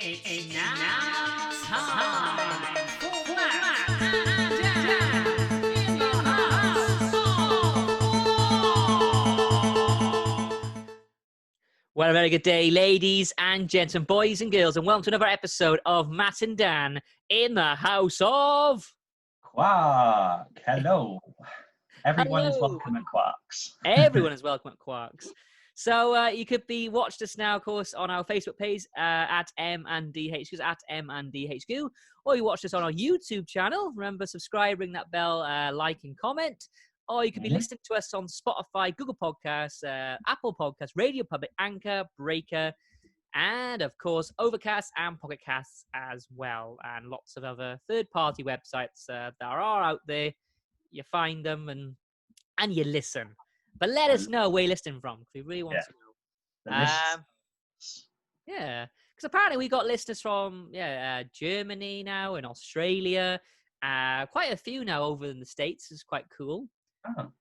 It's now time for Matt and Dan in the house. Well, a very good day, ladies and gents, and boys and girls, and welcome to another episode of Matt and Dan in the house of... Quark. Hello. Everyone is Hello. welcome at Quarks. Everyone is welcome at Quarks. So you could be watched us now, of course, on our Facebook page at M&DHQ, at M&DHQ, or you watch us on our YouTube channel. Remember, subscribe, ring that bell, like and comment. Or you could be listening to us on Spotify, Google Podcasts, Apple Podcasts, Radio Public, Anchor, Breaker, and, of course, Overcast and Pocket Casts as well, and lots of other third-party websites that are out there. You find them and you listen. But let us know where you're listening from, because we really want to know. Yeah, because apparently we got listeners from Germany now and Australia. Quite a few now over in the States. Is quite cool.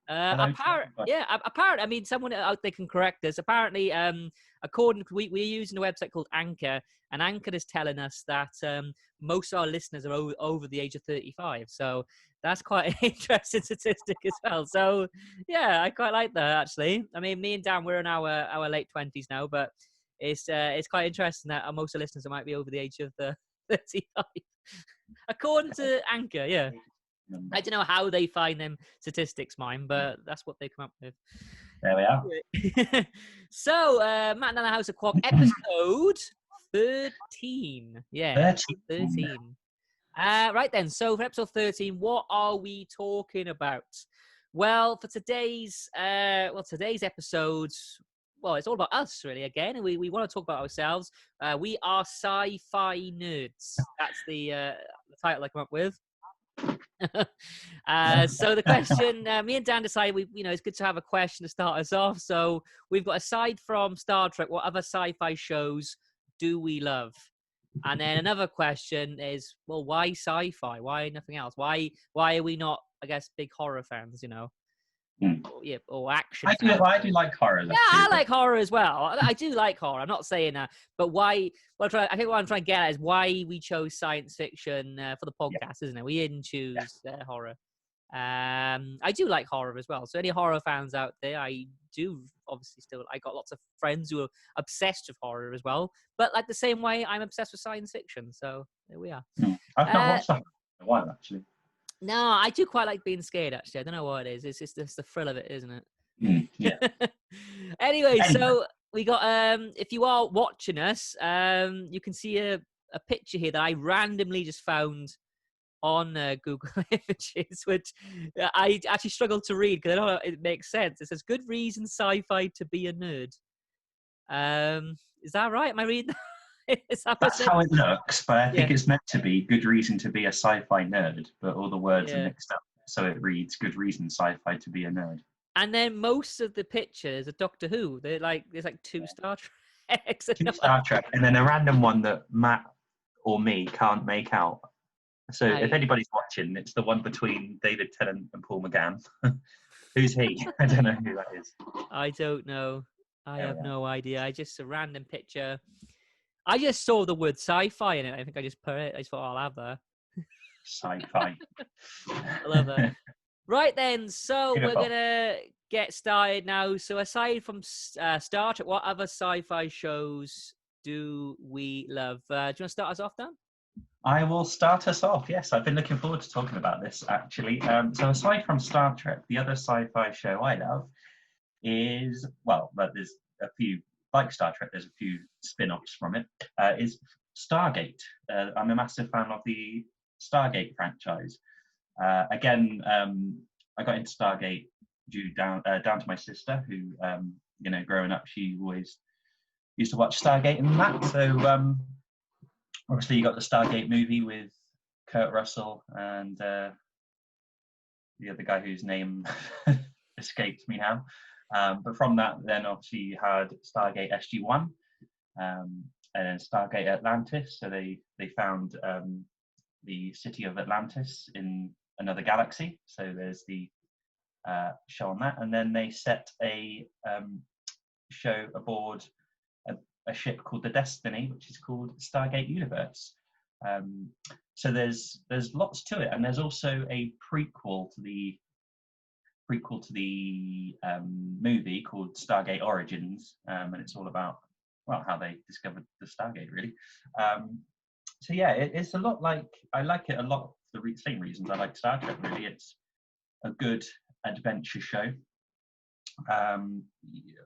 Apparently, I mean, someone out there can correct us. Apparently, according to we're using a website called Anchor, and Anchor is telling us that most of our listeners are over the age of 35. So that's quite an interesting statistic as well. So yeah, I quite like that actually. I mean, me and Dan, we're in our late 20s now, but it's quite interesting that most of the listeners might be over the age of 35, according to Anchor. Yeah. I don't know how they find them statistics, mine, but that's what they come up with. There we are. So, Matt and the House of Quark, episode 13. Yeah, 13. Right then, so for episode 13, what are we talking about? Well, for today's episode, well, it's all about us, really, again, and we want to talk about ourselves. We are sci-fi nerds. That's the title I come up with. So the question, me and Dan decided it's good to have a question to start us off. So we've got, aside from Star Trek, what other sci-fi shows do we love? And then another question is, well, why sci-fi? Why nothing else? Why are we not, I guess, big horror fans? Or action. I do like horror. Yeah, I like horror as well. I do like horror. I'm not saying that, but why? Well, I think what I'm trying to get at is why we chose science fiction for the podcast, isn't it? We didn't choose horror. I do like horror as well. So any horror fans out there, I do obviously still. I got lots of friends who are obsessed with horror as well. But like the same way, I'm obsessed with science fiction. So there we are. I've not watched that in a while, actually. No, I do quite like being scared, actually. I don't know what it is. It's just the thrill of it, isn't it? Yeah. Anyway, so we got, if you are watching us, you can see a picture here that I randomly just found on Google Images, which I actually struggled to read because I don't know it makes sense. It says, "Good reason sci-fi to be a nerd." Is that right? Am I reading that? That's how it looks, but I think it's meant to be good reason to be a sci-fi nerd, but all the words are mixed up, so it reads good reason sci-fi to be a nerd. And then most of the pictures are Doctor Who. There's like two Star Treks. Two Star Trek, and then a random one that Matt or me can't make out. So if anybody's watching, it's the one between David Tennant and Paul McGann. Who's he? I don't know who that is. I don't know. I have no idea. I just a random picture. I just saw the word sci-fi in it. I think I just put it. I just thought, I'll have that. Sci-fi. I love that. Right then, so we're going to get started now. So aside from Star Trek, what other sci-fi shows do we love? Do you want to start us off, Dan? I will start us off, yes. I've been looking forward to talking about this, actually. So aside from Star Trek, the other sci-fi show I love is, there's a few, like Star Trek, there's a few spin-offs from it, is Stargate. I'm a massive fan of the Stargate franchise. Again, I got into Stargate due down to my sister, who, growing up, she always used to watch Stargate and that. So obviously you got the Stargate movie with Kurt Russell and the other guy whose name escapes me now. But from that, then obviously you had Stargate SG-1 and then Stargate Atlantis. So they found the city of Atlantis in another galaxy. So there's the show on that. And then they set a show aboard a ship called the Destiny, which is called Stargate Universe. So there's lots to it, and there's also a prequel to the movie called Stargate Origins, and it's all about how they discovered the Stargate, really. So yeah, it's a lot like, I like it a lot for the same reasons I like Star Trek, really. It's a good adventure show.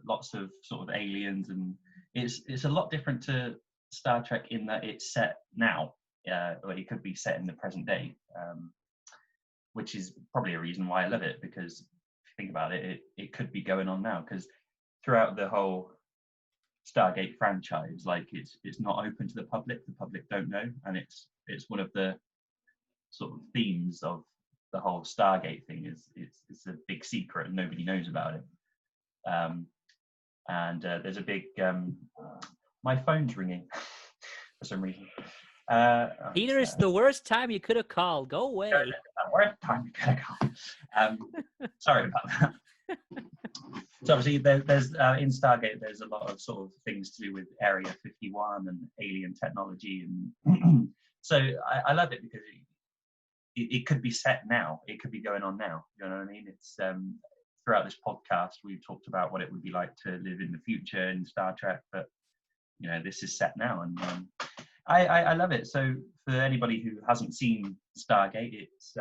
Lots of sort of aliens, and it's a lot different to Star Trek in that it's set now, or it could be set in the present day, which is probably a reason why I love it, because if you think about it, it could be going on now, because throughout the whole Stargate franchise, like it's not open to the public don't know, and it's one of the sort of themes of the whole Stargate thing is it's a big secret and nobody knows about it. And there's a big my phone's ringing for some reason. Peter, it's the worst time you could have called. Go away. The worst time you could have called. Sorry about that. So obviously there's in Stargate there's a lot of sort of things to do with Area 51 and alien technology, and so I love it because it could be set now, it could be going on now, you know what I mean? It's throughout this podcast we've talked about what it would be like to live in the future in Star Trek, but you know, this is set now, and I love it. So for anybody who hasn't seen Stargate, it's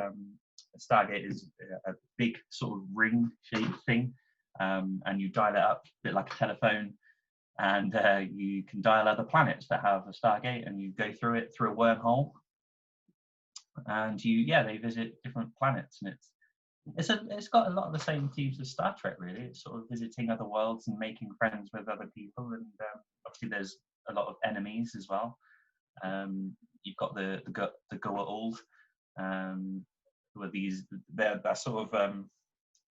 Stargate is a big sort of ring-shaped thing, and you dial it up a bit like a telephone, and you can dial other planets that have a Stargate, and you go through it through a wormhole, and they visit different planets, and it's got a lot of the same themes as Star Trek, really. It's sort of visiting other worlds and making friends with other people, and obviously there's a lot of enemies as well. You've got the Goa'uld, who are these, they're sort of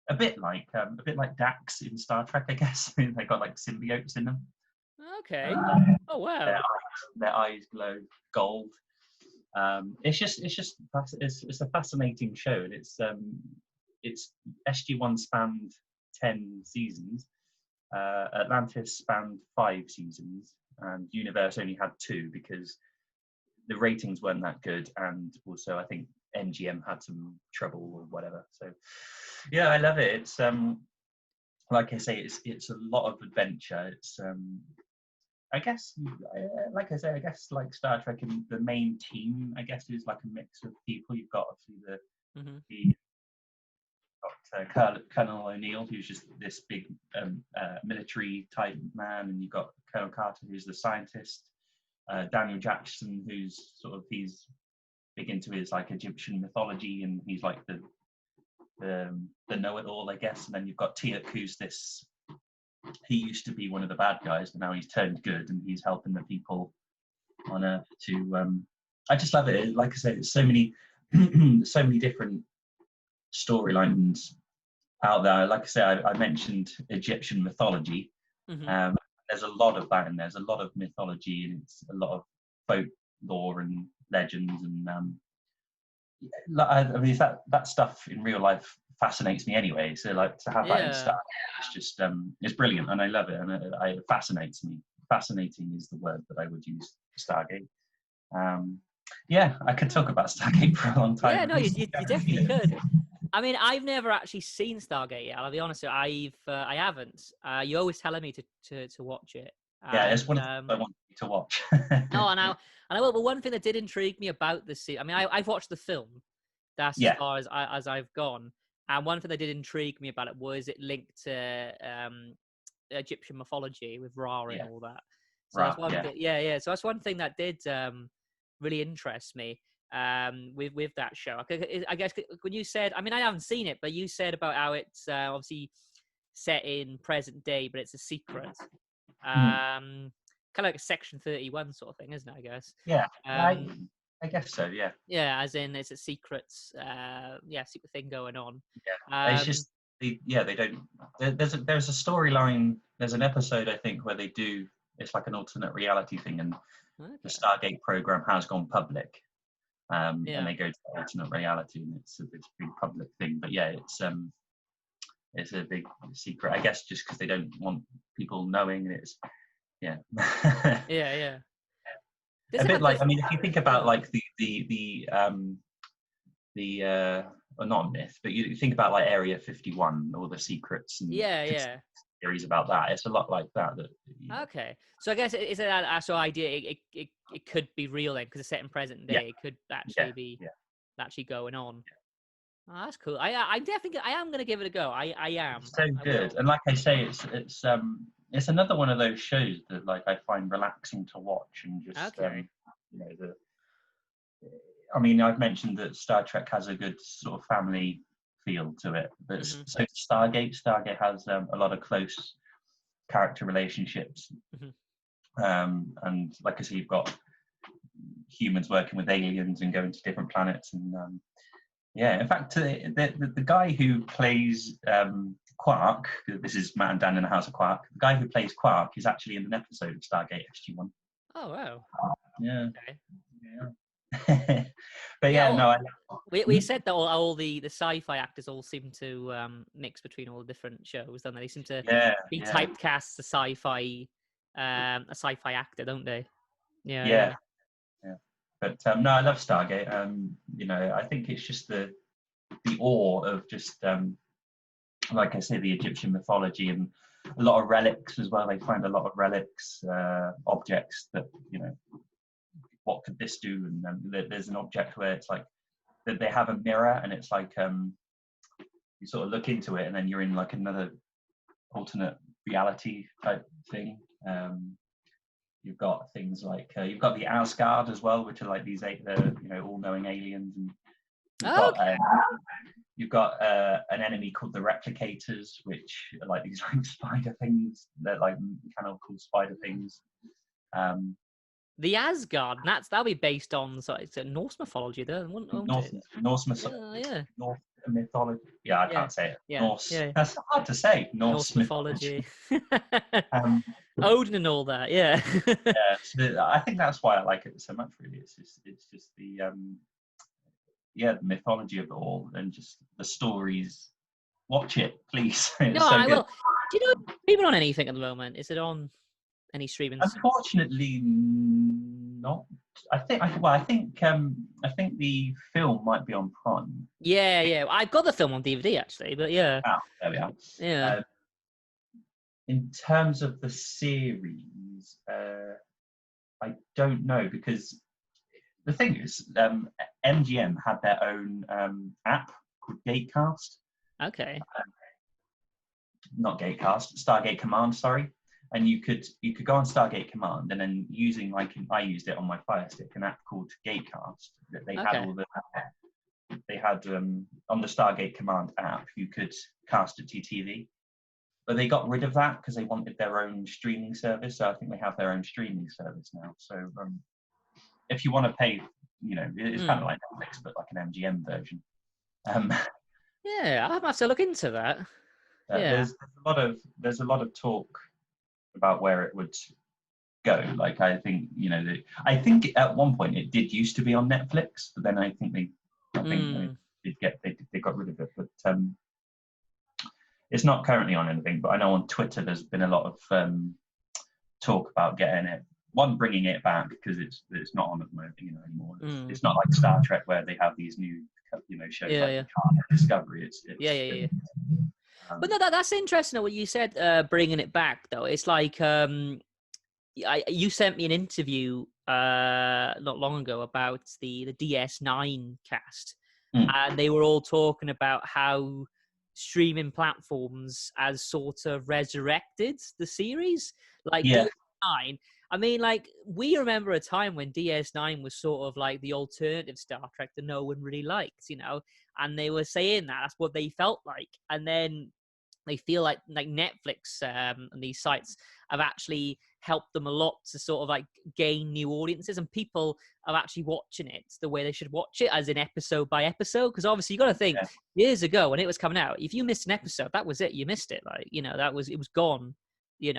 a bit like Dax in Star Trek, I guess. They got like symbiotes in them. Okay. Oh wow. Their eyes glow gold. It's a fascinating show, and it's SG1 spanned 10 seasons. Atlantis spanned 5 seasons, and Universe only had 2 because the ratings weren't that good, and also I think MGM had some trouble or whatever. So yeah, I love it. It's like I say, it's a lot of adventure. It's I guess, like I say, I guess like Star Trek, and the main team, I guess, is like a mix of people. You've got obviously Colonel O'Neill, who's just this big military type man, and you've got Colonel Carter, who's the scientist. Daniel Jackson, who's he's big into his like Egyptian mythology, and he's like the know-it-all, I guess. And then you've got Teal'c, who's this. He used to be one of the bad guys, but now he's turned good, and he's helping the people on Earth to. I just love it. Like I said, it's so many, so many different storylines out there. Like I said, I mentioned Egyptian mythology. Mm-hmm. There's a lot of that, and there's a lot of mythology, and it's a lot of folklore and legends, and I mean that stuff in real life fascinates me anyway. So like to have that in Stargate, it's just it's brilliant, and I love it, and it fascinates me. Fascinating is the word that I would use for Stargate. Yeah, I could talk about Stargate for a long time. Yeah, no, you definitely could. I mean, I've never actually seen Stargate yet. I'll be honest, I haven't. You're always telling me to watch it. Yeah, it's one of the things I want you to watch. No, and I will. But one thing that did intrigue me about the series, I mean, I've watched the film. That's as far as I've gone. And one thing that did intrigue me about it was it linked to Egyptian mythology with Ra and all that. So that's one thing. Yeah. So that's one thing that did really interest me with that show. I guess when you said, I mean, I haven't seen it, but you said about how it's obviously set in present day, but it's a secret. Kind of like a Section 31 sort of thing, isn't it? I guess. Yeah. I guess so. Yeah. Yeah, as in it's a secret thing going on. Yeah. It's just they don't. There's a storyline. There's an episode I think where they do. It's like an alternate reality thing, and the Stargate program has gone public. And they go to the alternate reality, and it's a big public thing. But yeah, it's a big secret, I guess, just because they don't want people knowing. And yeah. Yeah, yeah. A bit like, There's I mean, if you think about yeah. like the or not myth, but you think about like Area 51, all the secrets and Yeah, yeah. theories about that. It's a lot like that. That you know, Okay. So I guess it's an actual idea. It could be real then, because it's set in present yeah, day. It could yeah, actually be yeah. actually going on. Oh, that's cool. I'm definitely. I am gonna give it a go. I am. It's so I good, will. and like I say, it's another one of those shows that like I find relaxing to watch, and just Okay. you know the. I mean, I've mentioned that Star Trek has a good sort of family feel to it, but Mhm. so Stargate has a lot of close character relationships, Mhm. and like I say, you've got humans working with aliens and going to different planets, and yeah, in fact, the guy who plays Quark, this is Matt and Dan in the House of Quark. The guy who plays Quark is actually in an episode of Stargate SG-1. Oh wow. Yeah, Okay. yeah. But Yeah. yeah, Well, no, we said that all the sci-fi actors all seem to mix between all the different shows, don't they? They seem to yeah, be yeah, typecast a sci-fi actor, don't they? Yeah. yeah, Yeah. yeah. But no, I love Stargate. You know, I think it's just the awe of just like I say, the Egyptian mythology and a lot of relics as well. They find a lot of relics, objects that you know, what could this do? And there's an object where it's like that they have a mirror, and it's like you sort of look into it, and then you're in like another alternate reality type thing. You've got things like you've got the Asgard as well, which are like these you know, all-knowing aliens, and you've got Okay. an enemy called the replicators, which are like these like spider things. They're like mechanical spider things. Um, The Asgard. That'll be based on it's a Norse mythology, though, won't North it? Norse Yeah. Yeah. North mythology. Yeah, I Yeah. can't say it. Yeah. Norse. Yeah. That's hard to say. Norse Norse mythology. mythology. Um, Odin and all that. Yeah. yeah, so I think that's why I like it so much. Really, it's just the yeah, the mythology of it all, and just the stories. Watch it, please. No, It's so I good. will. Do you know if it's streaming on anything at the moment? Is it on any streaming? Unfortunately, not. I think the film might be on Prime. Yeah, yeah. I've got the film on DVD actually, but yeah, Ah, there we are. yeah. In terms of the series, I don't know because the thing is, MGM had their own app called Gatecast, Okay. not Gatecast, Stargate Command, sorry. And you could go on Stargate Command, and then using like I used it on my Fire Stick, an app called Gatecast that they had Okay. all the they had on the Stargate Command app you could cast it to TV, but they got rid of that because they wanted their own streaming service. So I think they have their own streaming service now. So if you want to pay, you know, it's kind of like Netflix, but like an MGM version. Um, Yeah, I'll have to look into that. Yeah. there's a lot of talk about where it would go. Like I think I think at one point it did used to be on Netflix, but then I think they got rid of it. But it's not currently on anything. But I know on Twitter there's been a lot of talk about getting it. One, bringing it back because it's not on at the moment, anymore. It's not like Star Trek where they have these new shows Yeah, like yeah. Discovery. Yeah. But no, that's interesting what you said. Bringing it back though, it's like you sent me an interview not long ago about the DS9 cast, and they were all talking about how streaming platforms as sort of resurrected the series, like Yeah, DS9. I mean, like we remember a time when DS9 was sort of like the alternative Star Trek that no one really liked, and they were saying that's what they felt like, and then they feel like Netflix and these sites have actually helped them a lot to sort of like gain new audiences, and people are actually watching it the way they should watch it, as in episode by episode. Because obviously you got to think, years ago when it was coming out, if you missed an episode, that was it. You missed it. Like, it was gone. And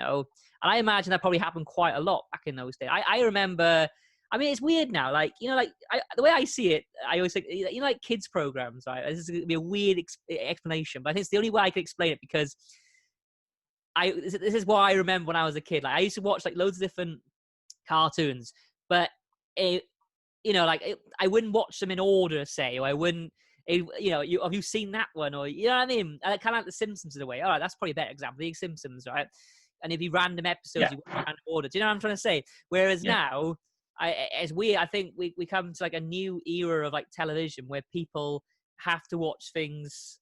I imagine that probably happened quite a lot back in those days. I remember. I mean, it's weird now. Like, the way I see it, I always think, like kids programs, right? This is going to be a weird explanation, but I think it's the only way I can explain it, because this is what I remember when I was a kid. Like I used to watch like loads of different cartoons, but it, I wouldn't watch them in order, say, or I wouldn't. Have you seen that one? Or you know what I mean? Kind of like The Simpsons in a way. All right, that's probably a better example. The Simpsons, right? And if you random episodes, Yeah. you wouldn't random order. Do you know what I'm trying to say? Whereas Yeah. now, it's weird. I think we come to like a new era of like television where people have to watch things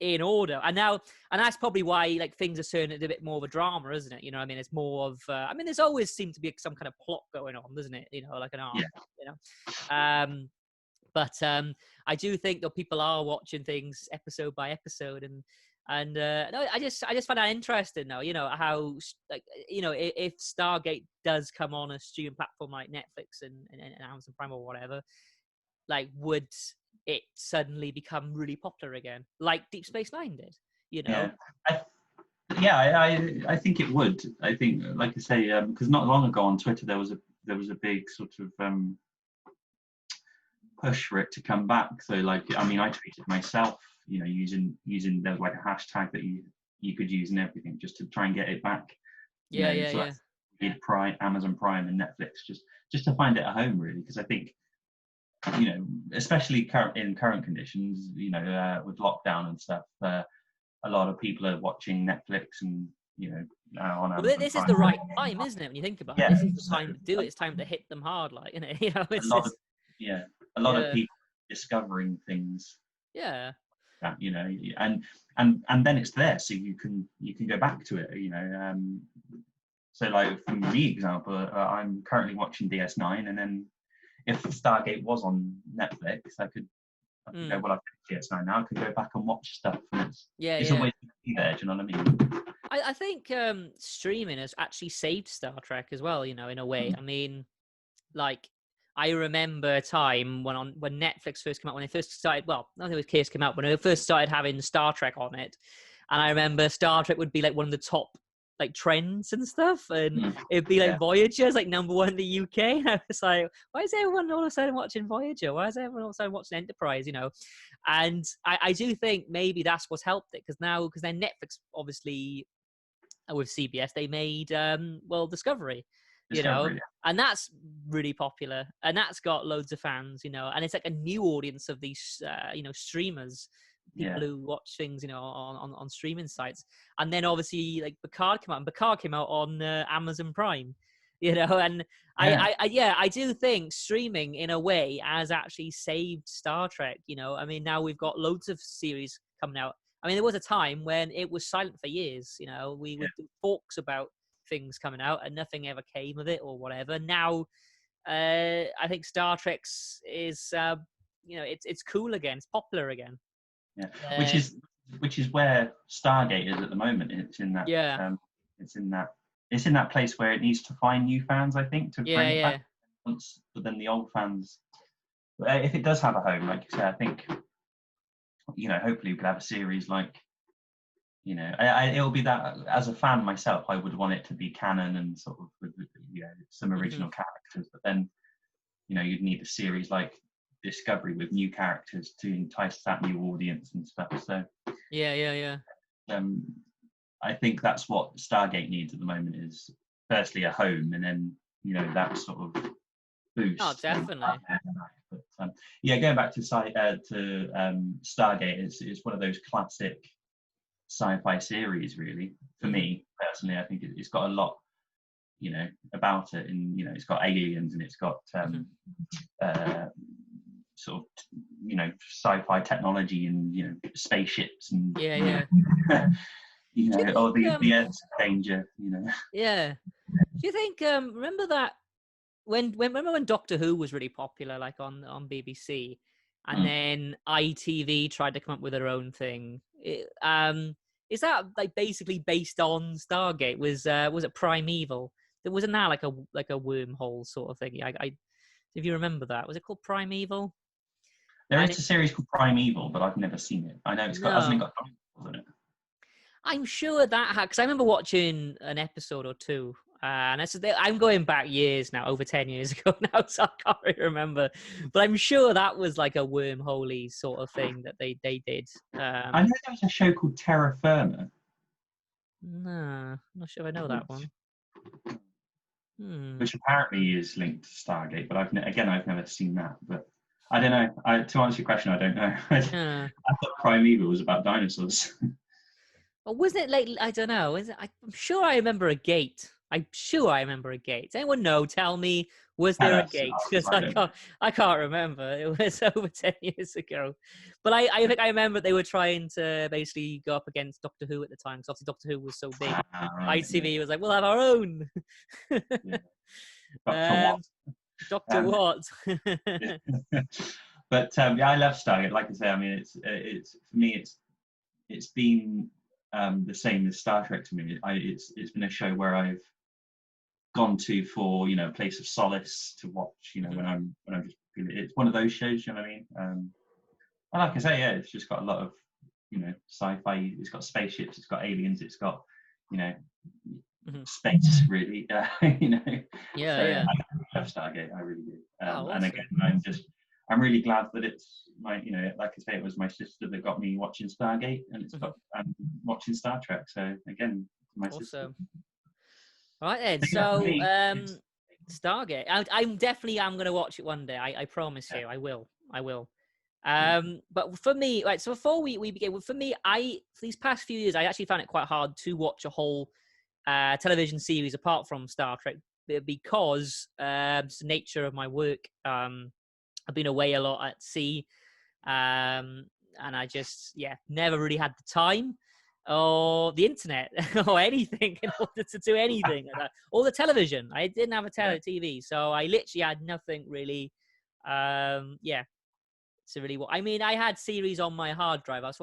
in order, and that's probably why like things are turning into a bit more of a drama, isn't it? You know what I mean? It's more of there's always seemed to be some kind of plot going on, doesn't it? Like an arc. But I do think that people are watching things episode by episode, and no, I just find that interesting though. How if Stargate does come on a streaming platform like Netflix and Amazon Prime or whatever, like would it suddenly become really popular again, like Deep Space Nine did? Yeah. I think it would. I think, like I say, because not long ago on Twitter there was a big sort of push for it to come back. So like, I tweeted myself, using there's like a hashtag that you could use and everything just to try and get it back. Prime, Amazon Prime, and Netflix just to find it a home, really, because I think, especially in current conditions, with lockdown and stuff, a lot of people are watching Netflix and on Amazon this Prime. is the right time, isn't it? When you think about it, this is the time to do it. It's time to hit them hard, like it's a lot of people discovering things. Yeah. That, and then it's there, so you can go back to it. So like for me, example, I'm currently watching DS9, and then if Stargate was on Netflix, I could go, well, I've got DS9 now, I could go back and watch stuff. And it's always there, do you know what I mean? I think streaming has actually saved Star Trek as well, in a way. I mean, like, I remember a time when Netflix first came out, when they first started, well, I don't think it was Case came out, when they first started having Star Trek on it. And I remember Star Trek would be like one of the top like trends and stuff, and it'd be like Voyager's like #1 in the UK. And I was like, why is everyone all of a sudden watching Voyager? Why is everyone all of a sudden watching Enterprise? And I do think maybe that's what's helped it, because then Netflix, obviously, with CBS, they made Discovery. And that's really popular, and that's got loads of fans, and it's like a new audience of these streamers, people who watch things on streaming sites. And then obviously like Picard came out on Amazon Prime, and I do think streaming in a way has actually saved Star Trek. Now we've got loads of series coming out. There was a time when it was silent for years. We would do talks about things coming out and nothing ever came of it or whatever. Now I think Star Trek's is it's cool again, it's popular again. Which is where Stargate is at the moment. It's in that it's in that place where it needs to find new fans, I think, to bring it back. But then the old fans, if it does have a home, like you say, I think hopefully we could have a series like, it'll be that, as a fan myself, I would want it to be canon and sort of with some original characters, but then you'd need a series like Discovery with new characters to entice that new audience and stuff. So I think that's what Stargate needs at the moment, is firstly a home, and then that sort of boost. Oh, definitely. But going back to Stargate, it's one of those classic sci-fi series, really. For me personally, I think it's got a lot about it, and it's got aliens, and it's got sort of sci-fi technology, and spaceships, and or the Earth's danger. Do you think remember that remember when Doctor Who was really popular, like on BBC, and then ITV tried to come up with their own thing? Is that like basically based on Stargate? Was it Primeval? Wasn't that like a wormhole sort of thing? If you remember that, was it called Primeval? There is a series called Primeval, but I've never seen it. I know hasn't it got dinosaurs in it? I'm sure that because I remember watching an episode or two, and I'm going back years now, over 10 years ago now, so I can't really remember. But I'm sure that was like a wormhole-y sort of thing that they did. I know there was a show called Terra Firma. No, I'm not sure if I know that one. Which apparently is linked to Stargate, but I've never seen that. But I don't know. To answer your question, I don't know. I thought Primeval was about dinosaurs. Or wasn't it like, I don't know. I'm sure I remember a gate. I'm sure I remember a gate. Does anyone know? Tell me, was Tell there a us, gate? because Because I can't remember. It was over 10 years ago. But I think I remember they were trying to basically go up against Doctor Who at the time, because obviously Doctor Who was so big. Right, ITV was like, we'll have our own. yeah. Doctor What? Dr. What? But yeah, I love Stargate. Like I say, I mean, it's for me, it's been the same as Star Trek to me. It's been a show where I've gone to for a place of solace to watch. When I'm just feeling. It's one of those shows. You know what I mean? And like I say, yeah, it's just got a lot of sci-fi. It's got spaceships. It's got aliens. It's got space. Really, Yeah, So yeah. I love Stargate. I really do. Awesome. And again, I'm really glad that it's like I say, it was my sister that got me watching Stargate, and I'm watching Star Trek. So again, my sister. All right then. So yeah, Stargate. I'm definitely going to watch it one day. I promise you, I will. But for me, right. So before we begin, for me, for these past few years, I actually found it quite hard to watch a whole television series apart from Star Trek, because it's the nature of my work. I've been away a lot at sea, and I just never really had the time or the internet or anything in order to do anything like that. Or the television. I didn't have a TV, so I literally had nothing really. To really I mean, I had series on my hard drive. That's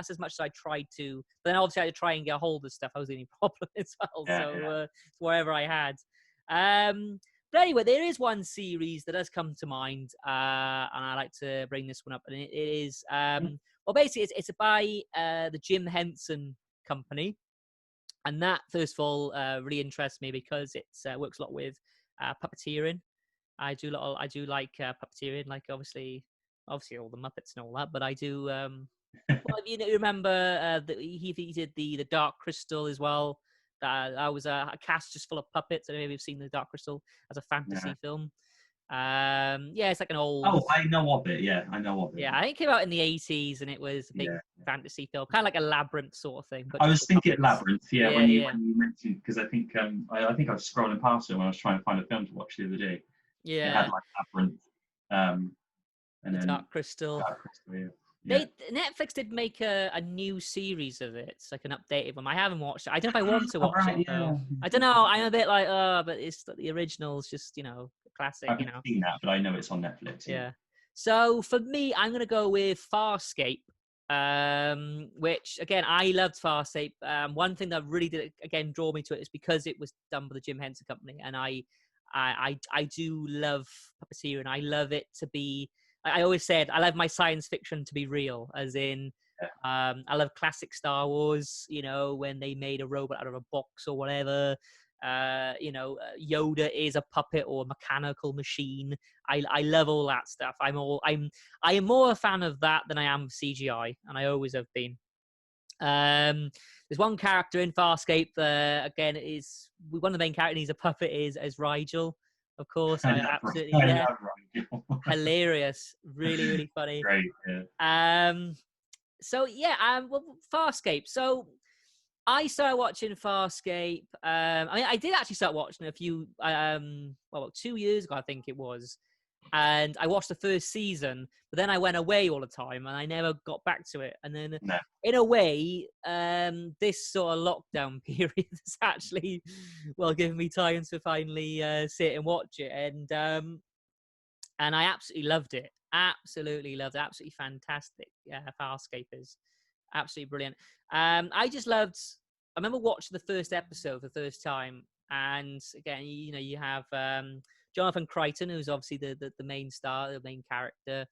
as much as I tried to. But then obviously I had to try and get a hold of stuff. I was the only problem as well. So it's wherever I had. But anyway, there is one series that has come to mind, and I like to bring this one up. And it is well, basically it's by the Jim Henson Company, and that first of all really interests me because it works a lot with puppeteering. I do like puppeteering, like obviously all the Muppets and all that, but I do. Well, if you remember that he did the Dark Crystal as well. That was a cast just full of puppets. I don't know if you've seen the Dark Crystal as a fantasy film. It's like an old. Oh, I know of it. Yeah, I know of it. Yeah, I think it came out in the 80s, and it was a big fantasy film, kind of like a Labyrinth sort of thing. But I was thinking Labyrinth. Yeah, when you mentioned, because I think I was scrolling past it when I was trying to find a film to watch the other day. Yeah, it had like Labyrinth, and then Dark Crystal. Netflix did make a new series of it. It's like an updated one. I haven't watched it. I don't know if I want to watch it though. I don't know. I'm a bit like, but it's the original's just classic. I haven't seen that, but I know it's on Netflix. Yeah. So for me, I'm gonna go with Farscape, which again I loved Farscape. One thing that really did again draw me to it is because it was done by the Jim Henson Company, and I do love puppeteering. I love it to be. I always said I love my science fiction to be real, as in I love classic Star Wars, when they made a robot out of a box or whatever. Yoda is a puppet or a mechanical machine. I love all that stuff. I am more a fan of that than I am CGI, and I always have been. There's one character in Farscape, again, is one of the main characters. He's a puppet, is Rigel. Of course, I absolutely love hilarious, really, really funny. Great, yeah. Well, Farscape. So I started watching Farscape. I did actually start watching a few, 2 years ago, I think it was. And I watched the first season, but then I went away all the time and I never got back to it. And then in a way, this sort of lockdown period has actually, given me time to finally sit and watch it. And I absolutely loved it. Absolutely loved it. Absolutely fantastic. Farscape is absolutely brilliant. I remember watching the first episode for the first time. And again, you have Jonathan Crichton, who's obviously the main star, the main character,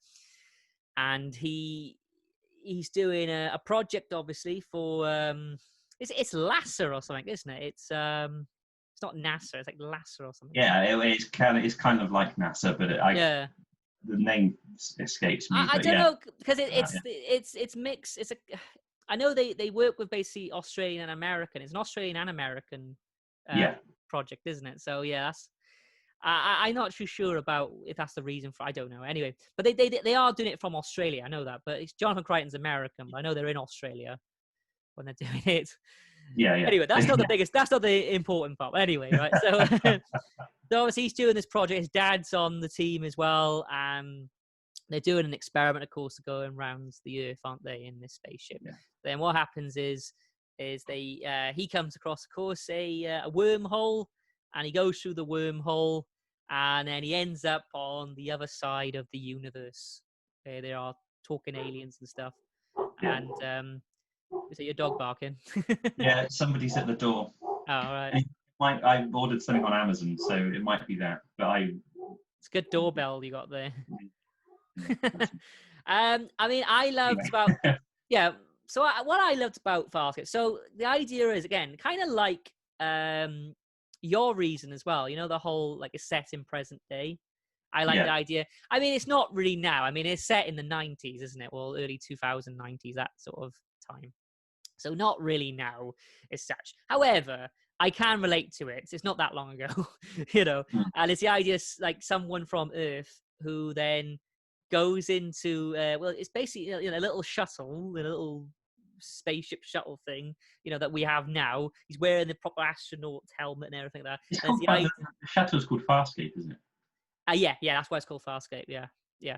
and he's doing a project, obviously, for it's LASA or something, isn't it? It's not NASA, it's like LASA or something. Yeah, it's kind of like NASA, but the name escapes me. I don't know, because it's mixed. I know they work with basically Australian and American. It's an Australian and American uh, Yeah, project, isn't it? So yeah, that's. I'm not too sure about if that's the reason for. I don't know. Anyway, but they are doing it from Australia. I know that, but it's Jonathan Crichton's American. But I know they're in Australia when they're doing it. yeah. Anyway, that's not the biggest. That's not the important part. But anyway, right? So, so obviously he's doing this project. His dad's on the team as well, and they're doing an experiment, of course, going around the Earth, aren't they, in this spaceship? Yeah. Then what happens is he comes across, of course, a wormhole, and he goes through the wormhole, and then he ends up on the other side of the universe, where there are talking aliens and stuff. Yeah. And is it your dog barking? Yeah, somebody's at the door. Oh, all right. I ordered something on Amazon, so it might be there. But It's a good doorbell you got there. Yeah. I mean, I loved about yeah. So what I loved about Farscape. So the idea is again kind of like your reason as well. You know, the whole like it's set in present day. I like the idea. I mean, it's not really now. I mean, it's set in the 90s, isn't it? Well, early 2090s, that sort of time. So not really now as such. However, I can relate to it. It's not that long ago, you know. And it's the idea like someone from Earth who then goes into well, it's basically a little shuttle, a little spaceship shuttle thing, that we have now. He's wearing the proper astronaut helmet and everything like that. It's called, the shuttle's called Farscape, isn't it? Yeah, that's why it's called Farscape. Yeah.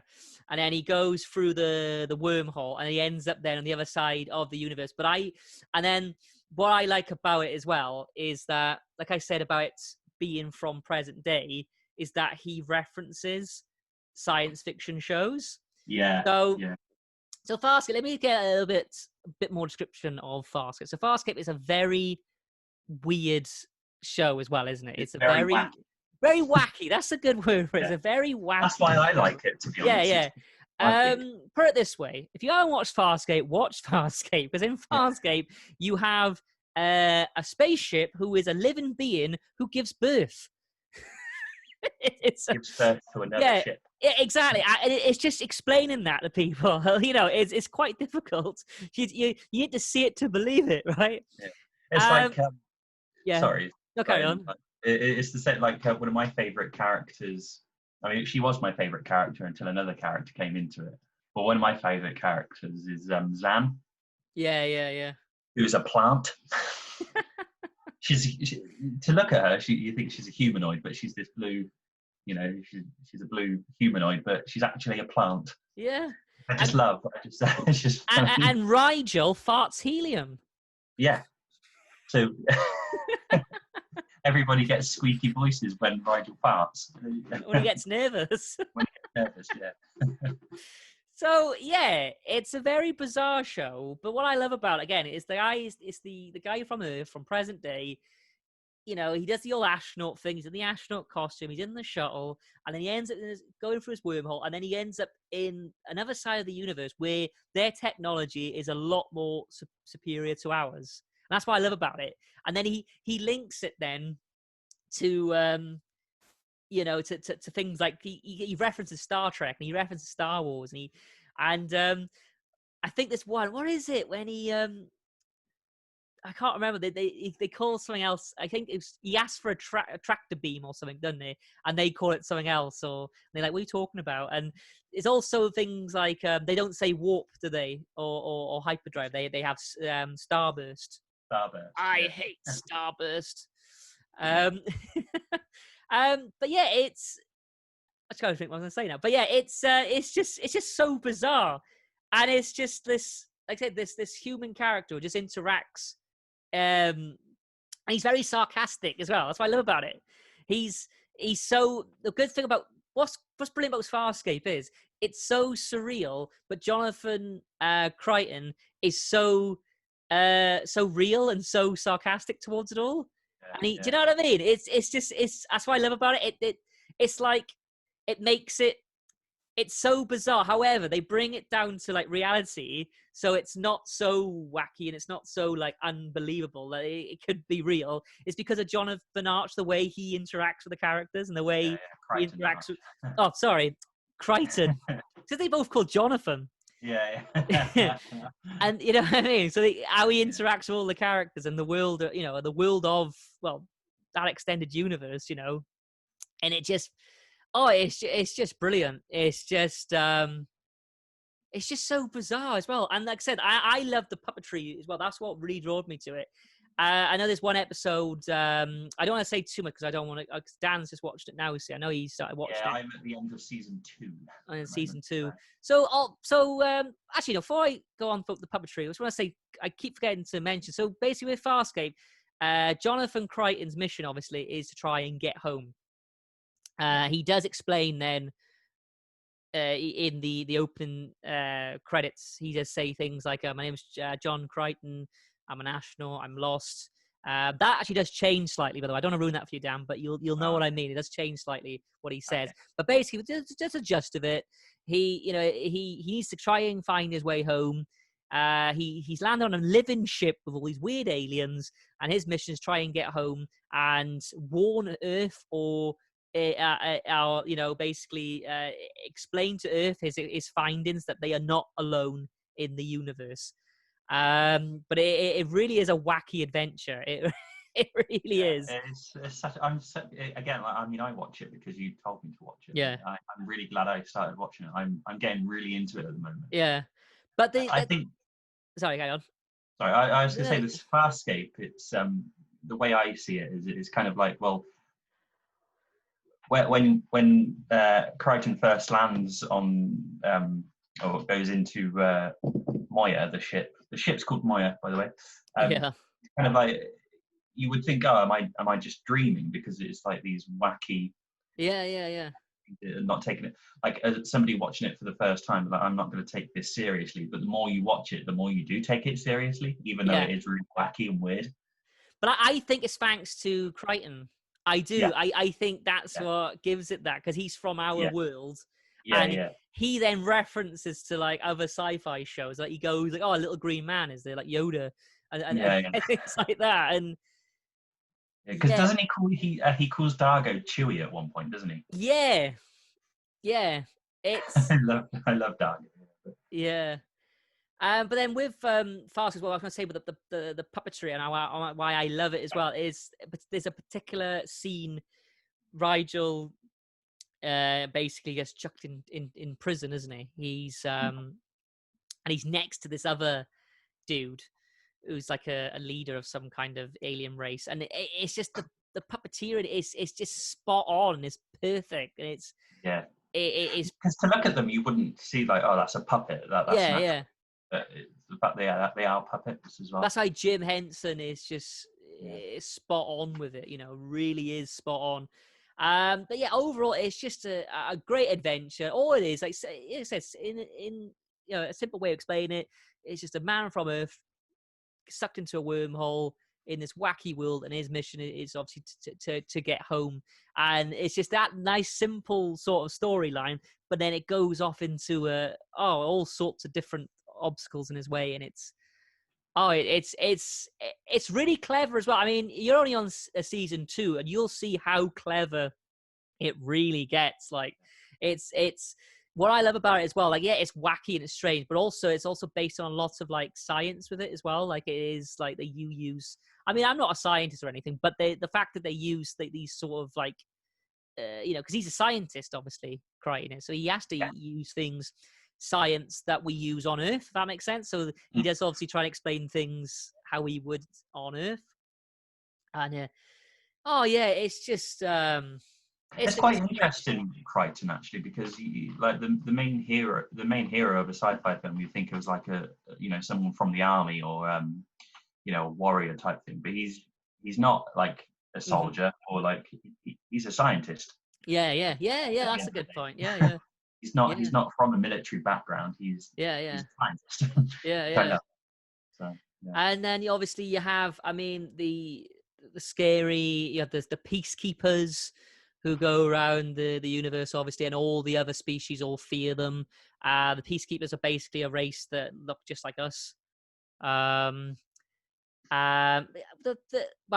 And then he goes through the wormhole, and he ends up then on the other side of the universe. And then what I like about it as well is that, like I said about it being from present day, is that he references science fiction shows. Yeah. So Farscape, let me get a bit more description of Farscape. So Farscape is a very weird show as well, isn't it? It's a very wacky. Very wacky. That's a good word for it. It's a very wacky. That's why I like it, to be honest. Yeah. Put it this way: if you haven't watched Farscape, watch Farscape, because in Farscape you have a spaceship who is a living being who gives birth. Gives birth to another ship. Exactly, and it's just explaining that to people. It's quite difficult. You need to see it to believe it, right? Yeah. It's like sorry. No, carry on. It's the same. Like one of my favorite characters. I mean, she was my favorite character until another character came into it. But one of my favorite characters is Zam. Yeah. Who's a plant. To look at her, you think she's a humanoid, but she's this blue. She's a blue humanoid, but she's actually a plant. Yeah. It's just and Rigel farts helium. Yeah. So everybody gets squeaky voices when Rigel farts. When he gets nervous. Yeah. So yeah, it's a very bizarre show. But what I love about it, again, is the guy from Earth, from present day. He does the old astronaut thing. He's in the astronaut costume. He's in the shuttle, and then he ends up going through his wormhole, and then he ends up in another side of the universe where their technology is a lot more superior to ours. And that's what I love about it. And then he links it then to to things like he references Star Trek, and he references Star Wars, and I think this one, what is it when he I can't remember. They call something else. I think he asked for a tractor beam or something, doesn't he? And they call it something else. Or they're like, "What are you talking about?" And it's also things like they don't say warp, do they? Or hyperdrive. They have starburst. Starburst. I hate starburst. But yeah, it's. I can't think what I was going to say now. But yeah, it's just so bizarre, and it's just this. Like I said, this human character who just interacts. And he's very sarcastic as well. That's what I love about it. He's so, the good thing about what's brilliant about Farscape is it's so surreal, but Jonathan Crichton is so real and so sarcastic towards it all. And do you know what I mean? It's that's what I love about it. It's like it makes it. It's so bizarre. However, they bring it down to like reality, so it's not so wacky and it's not so like unbelievable that it could be real. It's because of Jonathan Arch, the way he interacts with the characters and the way he interacts with. Oh, sorry, Crichton. Because they both called Jonathan. Yeah. And you know what I mean? So how he interacts with all the characters and the world, the world of, well, that extended universe, and it just, it's just brilliant. It's just so bizarre as well. And like I said, I love the puppetry as well. That's what really drew me to it. I know there's one episode. I don't want to say too much because I don't want to. Cause Dan's just watched it now. See, I know he started watching it. I'm at the end of season 2. In season 2. So actually, no, before I go on for the puppetry, I just want to say I keep forgetting to mention. So basically, with Farscape, Jonathan Crichton's mission obviously is to try and get home. He does explain then in the opening credits, he does say things like, "My name is John Crichton. I'm an astronaut. I'm lost." That actually does change slightly, by the way. I don't want to ruin that for you, Dan, but you'll know what I mean. It does change slightly what he says, but basically, just a gist of it. He needs to try and find his way home. He's landed on a living ship with all these weird aliens, and his mission is try and get home and warn Earth or basically explain to Earth his findings that they are not alone in the universe. But it really is a wacky adventure. It really is. It's such, again, I watch it because you told me to watch it. Yeah. I'm really glad I started watching it. I'm getting really into it at the moment. Yeah, but I think. Sorry, hang on. Sorry, I was going to say this Farscape. It's the way I see it is kind of like, well, when Crichton first lands on or goes into Moya, the ship. The ship's called Moya, by the way. Yeah. Kind of like, you would think, oh, am I just dreaming, because it's like these wacky. Yeah. Not taking it like, as somebody watching it for the first time, like, I'm not going to take this seriously. But the more you watch it, the more you do take it seriously, even though it is really wacky and weird. But I think it's thanks to Crichton. I do. Yeah. I think that's what gives it that, because he's from our world. And he then references to like other sci-fi shows. Like he goes like, "Oh, a little green man is there, like Yoda," and things like that. And because doesn't he calls Dargo Chewie at one point, doesn't he? Yeah. It's I love Dargo. Yeah. But then with Fast as well, I was going to say with the puppetry and why I love it as well is there's a particular scene. Rigel basically gets chucked in prison, isn't he? He's and he's next to this other dude who's like a leader of some kind of alien race, and it's just the puppeteering is just spot on. It's perfect, and it's it is, because to look at them you wouldn't see like, oh, that's a puppet. That's natural. But the fact they are puppets as well. That's why Jim Henson is just spot on with it. Really is spot on. But yeah, overall, it's just a great adventure. All it is, like it says, in a simple way of explaining it, it's just a man from Earth sucked into a wormhole in this wacky world, and his mission is obviously to get home. And it's just that nice, simple sort of storyline. But then it goes off into all sorts of different obstacles in his way, and it's really clever as well. I mean, you're only on season 2, and you'll see how clever it really gets. Like, it's what I love about it as well. Like, yeah, it's wacky and it's strange, but also it's also based on lots of like science with it as well. Like, it is like that you use. I mean, I'm not a scientist or anything, but the fact that they use these sort of like, because he's a scientist, obviously, Crichton, so he has to use things, science that we use on Earth, if that makes sense. So he does obviously try and explain things how he would on Earth. And it's just it's quite interesting, Crichton, actually, because like the main hero of a sci-fi film, you think of as like someone from the army or a warrior type thing, but he's not like a soldier or like he's a scientist. Yeah. That's a good point. Yeah. He's not from a military background. He's a scientist. Yeah. So, and then obviously you have, I mean, the scary, you have the peacekeepers who go around the universe, obviously, and all the other species all fear them. The peacekeepers are basically a race that look just like us. I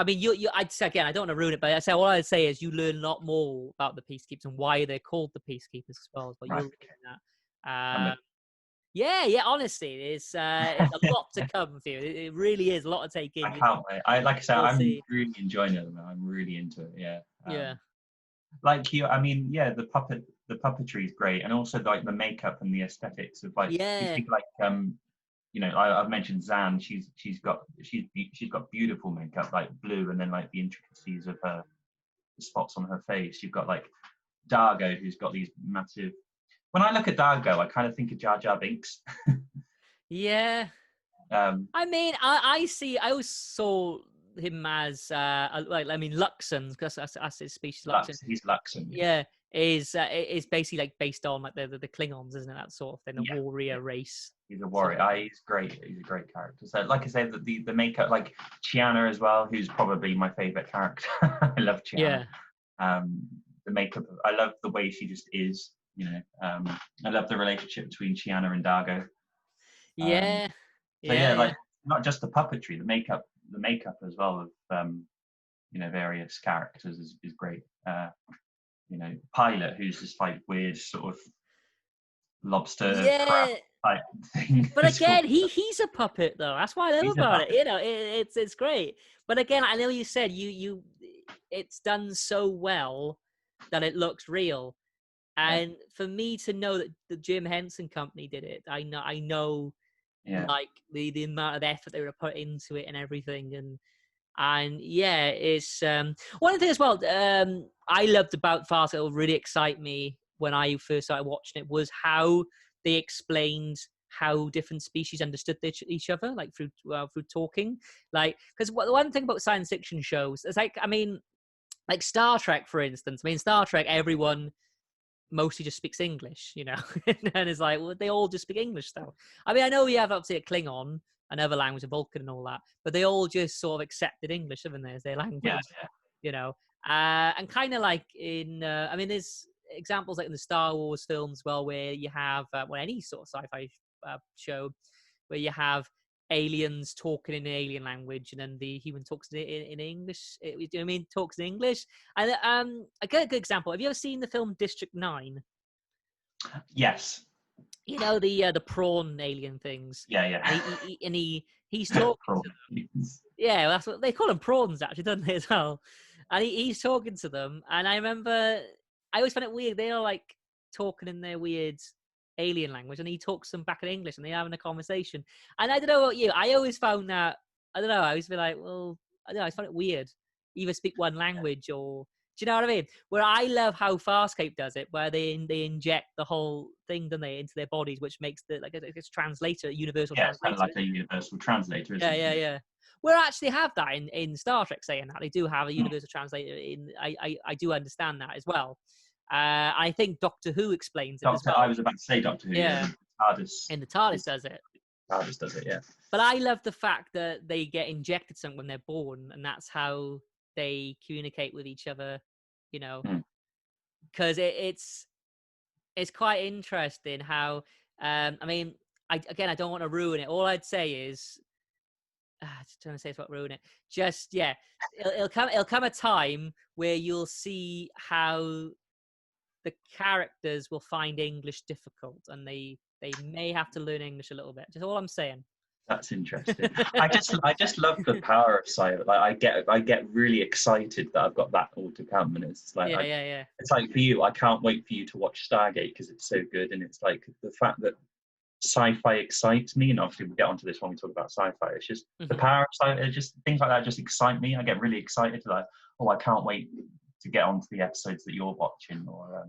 mean, I'd say, again, I don't want to ruin it, but I say what I'd say is you learn a lot more about the peacekeepers and why they're called the peacekeepers as well. But you'll learn that. Yeah. Honestly, it's a lot to come for you. It really is a lot to take in. I can't wait. Like I said, You'll I'm see. really enjoying it. I'm really into it. Yeah. Yeah. Like you, I mean, yeah, the puppetry is great, and also like the makeup and the aesthetics of like you Yeah. think like you know, I've mentioned Zan. She's got beautiful makeup, like blue, and then like the intricacies of her the spots on her face. You've got like Dargo, who's got these massive. When I look at Dargo, I kind of think of Jar Jar Binks. Yeah. um, I mean, I always saw him as like I mean Luxon, because that's his species, Luxon. He's Luxon. Yeah, is basically like based on like the Klingons, isn't it? That sort of thing, the warrior race. He's a warrior. He's great. He's a great character. So, like I said, the makeup, like Chiana as well, who's probably my favorite character. I love Chiana. Yeah. The makeup, I love the way she just is. You know, I love the relationship between Chiana and Dargo. Yeah. So yeah, like not just the puppetry, the makeup as well of you know, various characters is great. You know, Pilot, who's this like weird sort of lobster crab Yeah. type thing. But again, he's a puppet though. That's what I love He's a about it. puppet. You know, it's great. But again, I know you said it's done so well that it looks real. And for me to know that the Jim Henson Company did it, I know like the amount of effort they were put into it and everything. And yeah, it's one thing as well. I loved about Farscape, it'll really excite me when I first started watching it, was how they explained how different species understood each other, like through talking. Like, because the one thing about science fiction shows is like, I mean, like Star Trek, for instance. I mean, Star Trek, everyone mostly just speaks English, you know, and it's like, well, they all just speak English though. I mean, I know we have obviously a Klingon, another language, of Vulcan and all that, but they all just sort of accepted English, haven't they, as their language, you know, and kind of like in, I mean, there's examples like in the Star Wars films, well, where you have, well, any sort of sci-fi show, where you have aliens talking in an alien language, and then the human talks in English. You know what I mean? Talks in English. And a good example. Have you ever seen the film District 9? Yes. You know the prawn alien things. Yeah. And he's talking to them. Yeah, that's what they call them, prawns, actually, don't they, as well? And he's talking to them, and I remember I always found it weird. They are like talking in their weird alien language, and he talks them back in English, and they're having a conversation. And I don't know about you, I always found that, I don't know, I always be like, well, I don't know, I found it weird. Either speak one language, or do you know what I mean? Where I love how Farscape does it, where they inject the whole thing, don't they, into their bodies, which makes the like it's translator, universal translator. It's kind of like a universal translator, isn't it? Yeah. We actually have that in Star Trek, saying that they do have a universal translator. I do understand that as well. I think Doctor Who explains it as well. I was about to say Doctor Who. Yeah. TARDIS. And the TARDIS does it. TARDIS does it, yeah. But I love the fact that they get injected something when they're born, and that's how they communicate with each other, you know. Because it's quite interesting how, I mean, I don't want to ruin it. All I'd say is, just trying to say it's what ruin it. Just it'll come a time where you'll see how the characters will find English difficult, and they may have to learn English a little bit. Just all I'm saying. That's interesting. I just love the power of sci. Like I get really excited that I've got that all to come, and it's like It's like for you, I can't wait for you to watch Stargate because it's so good, and it's like the fact that sci-fi excites me, and obviously we'll get onto this when we talk about sci-fi. It's just the power of sci-fi. It's just things like that just excite me. I get really excited, like, oh, I can't wait to get onto the episodes that you're watching. Or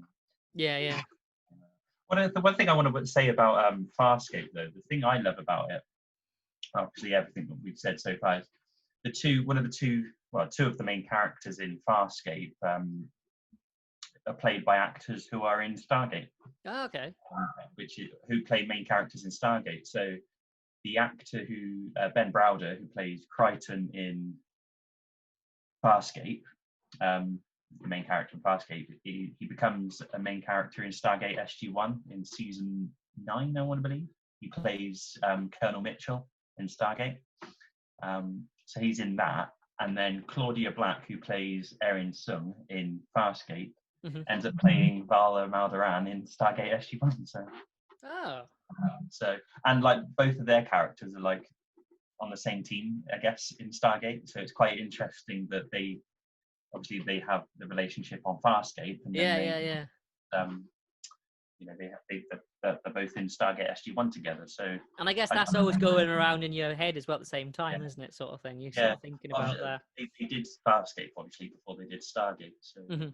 the one thing I want to say about Farscape, though, the thing I love about it, obviously everything that we've said so far, is two of the main characters in Farscape are played by actors who are in Stargate. Oh, okay. Who play main characters in Stargate. So the actor who Ben Browder, who plays Crichton in Farscape, the main character in Farscape, he becomes a main character in Stargate SG-1 in season 9, I want to believe. He plays Colonel Mitchell in Stargate. So he's in that. And then Claudia Black, who plays Erin Sung in Farscape, ends up playing Vala Maldoran in Stargate SG-1. So Oh. So, and like both of their characters are like on the same team, I guess, in Stargate. So it's quite interesting that they obviously they have the relationship on Farscape, and then Yeah. um, they're both in Stargate SG-1 together. So And I guess I, that's always going around in your head as well at the same time, yeah, isn't it? Sort of thing. You're sort yeah. of thinking about that. They did Farscape obviously before they did Stargate. So, Hmm.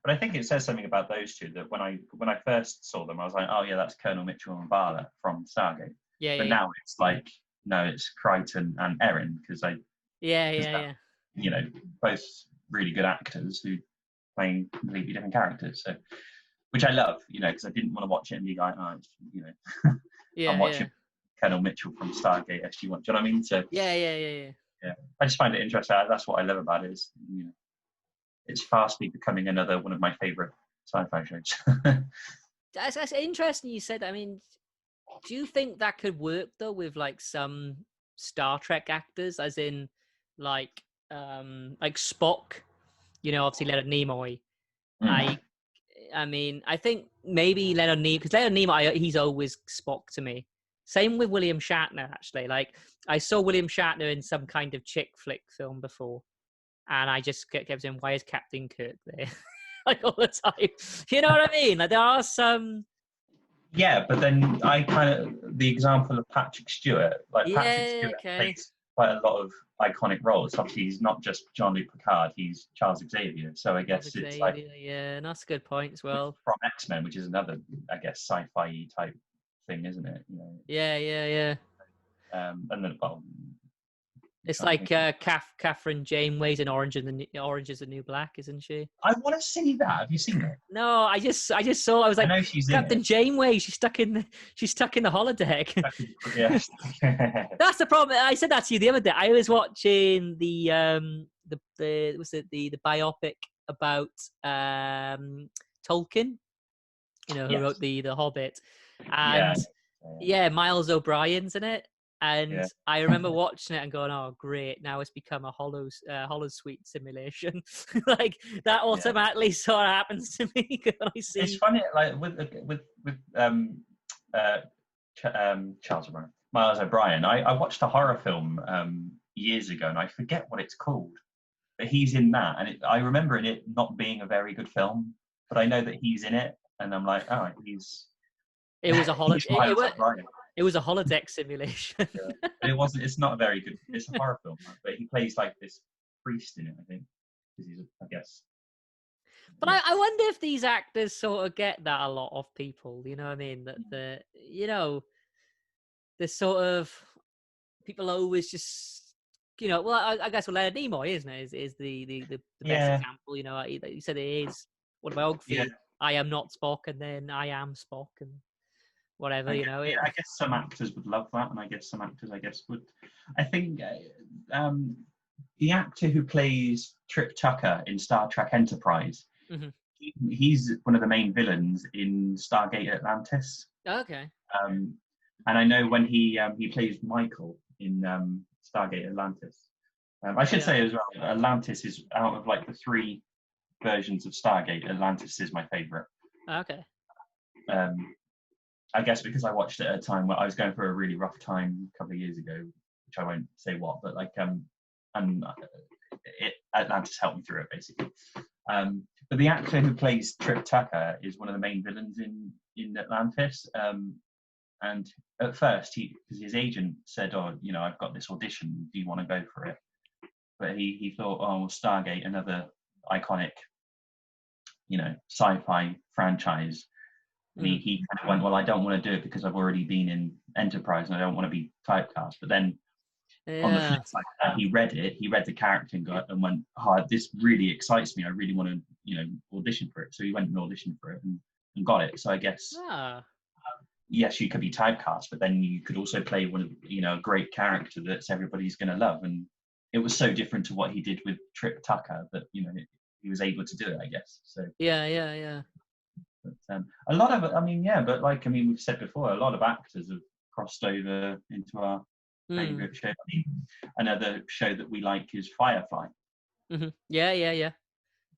but I think it says something about those two that when I first saw them, I was like, oh yeah, that's Colonel Mitchell and Vala from Stargate. But Yeah. now it's like, no, it's Crichton and Erin because Yeah. you know, both really good actors who playing completely different characters. So, which I love, because I didn't want to watch it and be like, oh, I'm Yeah. watching Colonel Mitchell from Stargate SG-1. Do you know what I mean? So, Yeah. yeah, I just find it interesting. That's what I love about it. Is it's fastly becoming another one of my favorite sci-fi shows. That's interesting. You said. I mean, do you think that could work though with like some Star Trek actors, as in like Spock? Obviously Leonard Nimoy. Mm. I mean, I think maybe Leonard Nimoy, because Leonard Nimoy, he's always Spock to me. Same with William Shatner, actually. Like, I saw William Shatner in some kind of chick flick film before, and I just kept saying, why is Captain Kirk there? Like, all the time. You know what I mean? Like, there are some... Yeah, but then I kind of the example of Patrick Stewart. Like Patrick Yeah, Stewart okay. plays quite a lot of iconic roles. Obviously, he's not just Jean-Luc Picard; he's Charles Xavier. So I Charles guess it's like Xavier, yeah, and that's a good point as well. from X-Men, which is another, I guess, sci-fi type thing, isn't it? Yeah. And then, well, I'm It's trying to like think. Catherine Janeway's in Orange is the New Black, isn't she? I want to see that. Have you seen it? No, I just saw. I was I like, know she's in Captain it. Janeway. She's stuck in the holodeck. Yeah. That's the problem. I said that to you the other day. I was watching the was it the biopic about Tolkien, who wrote Yes. the Hobbit, Yeah. and yeah, Miles O'Brien's in it. And Yeah. I remember watching it and going, "Oh, great! Now it's become a holosuite simulation." Like that Yeah. automatically sort of happens to me when I It's see. funny, like with uh, Charles O'Brien, Miles O'Brien. I watched a horror film years ago, and I forget what it's called. But he's in that, and I remember it not being a very good film. But I know that he's in it, and I'm like, oh, he's It was a he's Miles was O'Brien. it was a holodeck simulation. Yeah. But it wasn't. It's not a very good. It's a horror film, right? But he plays like this priest in it, I think, because he's, I guess, But yeah, I wonder if these actors sort of get that a lot of people. You know what I mean? That the sort of people always just well, I guess with Leonard Nimoy, isn't it? Is the best yeah, example. He said it is yeah. autobiography. I am not Spock, and then I am Spock, and whatever. Yeah, I guess some actors would love that, and I guess some actors, I guess, would. I think um, the actor who plays Trip Tucker in Star Trek Enterprise, Hmm. he's one of the main villains in Stargate Atlantis. Okay. Um, and I know when he plays Michael in Stargate Atlantis. I should Yeah. say as well, Atlantis is out of like the three versions of Stargate. Atlantis is my favorite. Okay. Um, I guess because I watched it at a time where I was going through a really rough time a couple of years ago, which I won't say what, but like and Atlantis helped me through it basically. But the actor who plays Trip Tucker is one of the main villains in Atlantis. And at first, because his agent said, "Oh, I've got this audition. Do you want to go for it?" But he thought, "Oh, well, Stargate, another iconic, sci-fi franchise." And Hmm. he kind of went, "Well, I don't want to do it because I've already been in Enterprise and I don't want to be typecast." But then on the Yeah. flip side, he read the character and went, "Oh, this really excites me. I really want to, audition for it." So he went and auditioned for it and got it. So I guess Ah. yes, you could be typecast, but then you could also play one of a great character that everybody's going to love. And it was so different to what he did with Trip Tucker that he was able to do it, I guess. So Yeah. but, a lot of I mean, yeah, but like we've said before, a lot of actors have crossed over into our Hmm. favorite show. I mean, another show that we like is Firefly. Hmm. Yeah.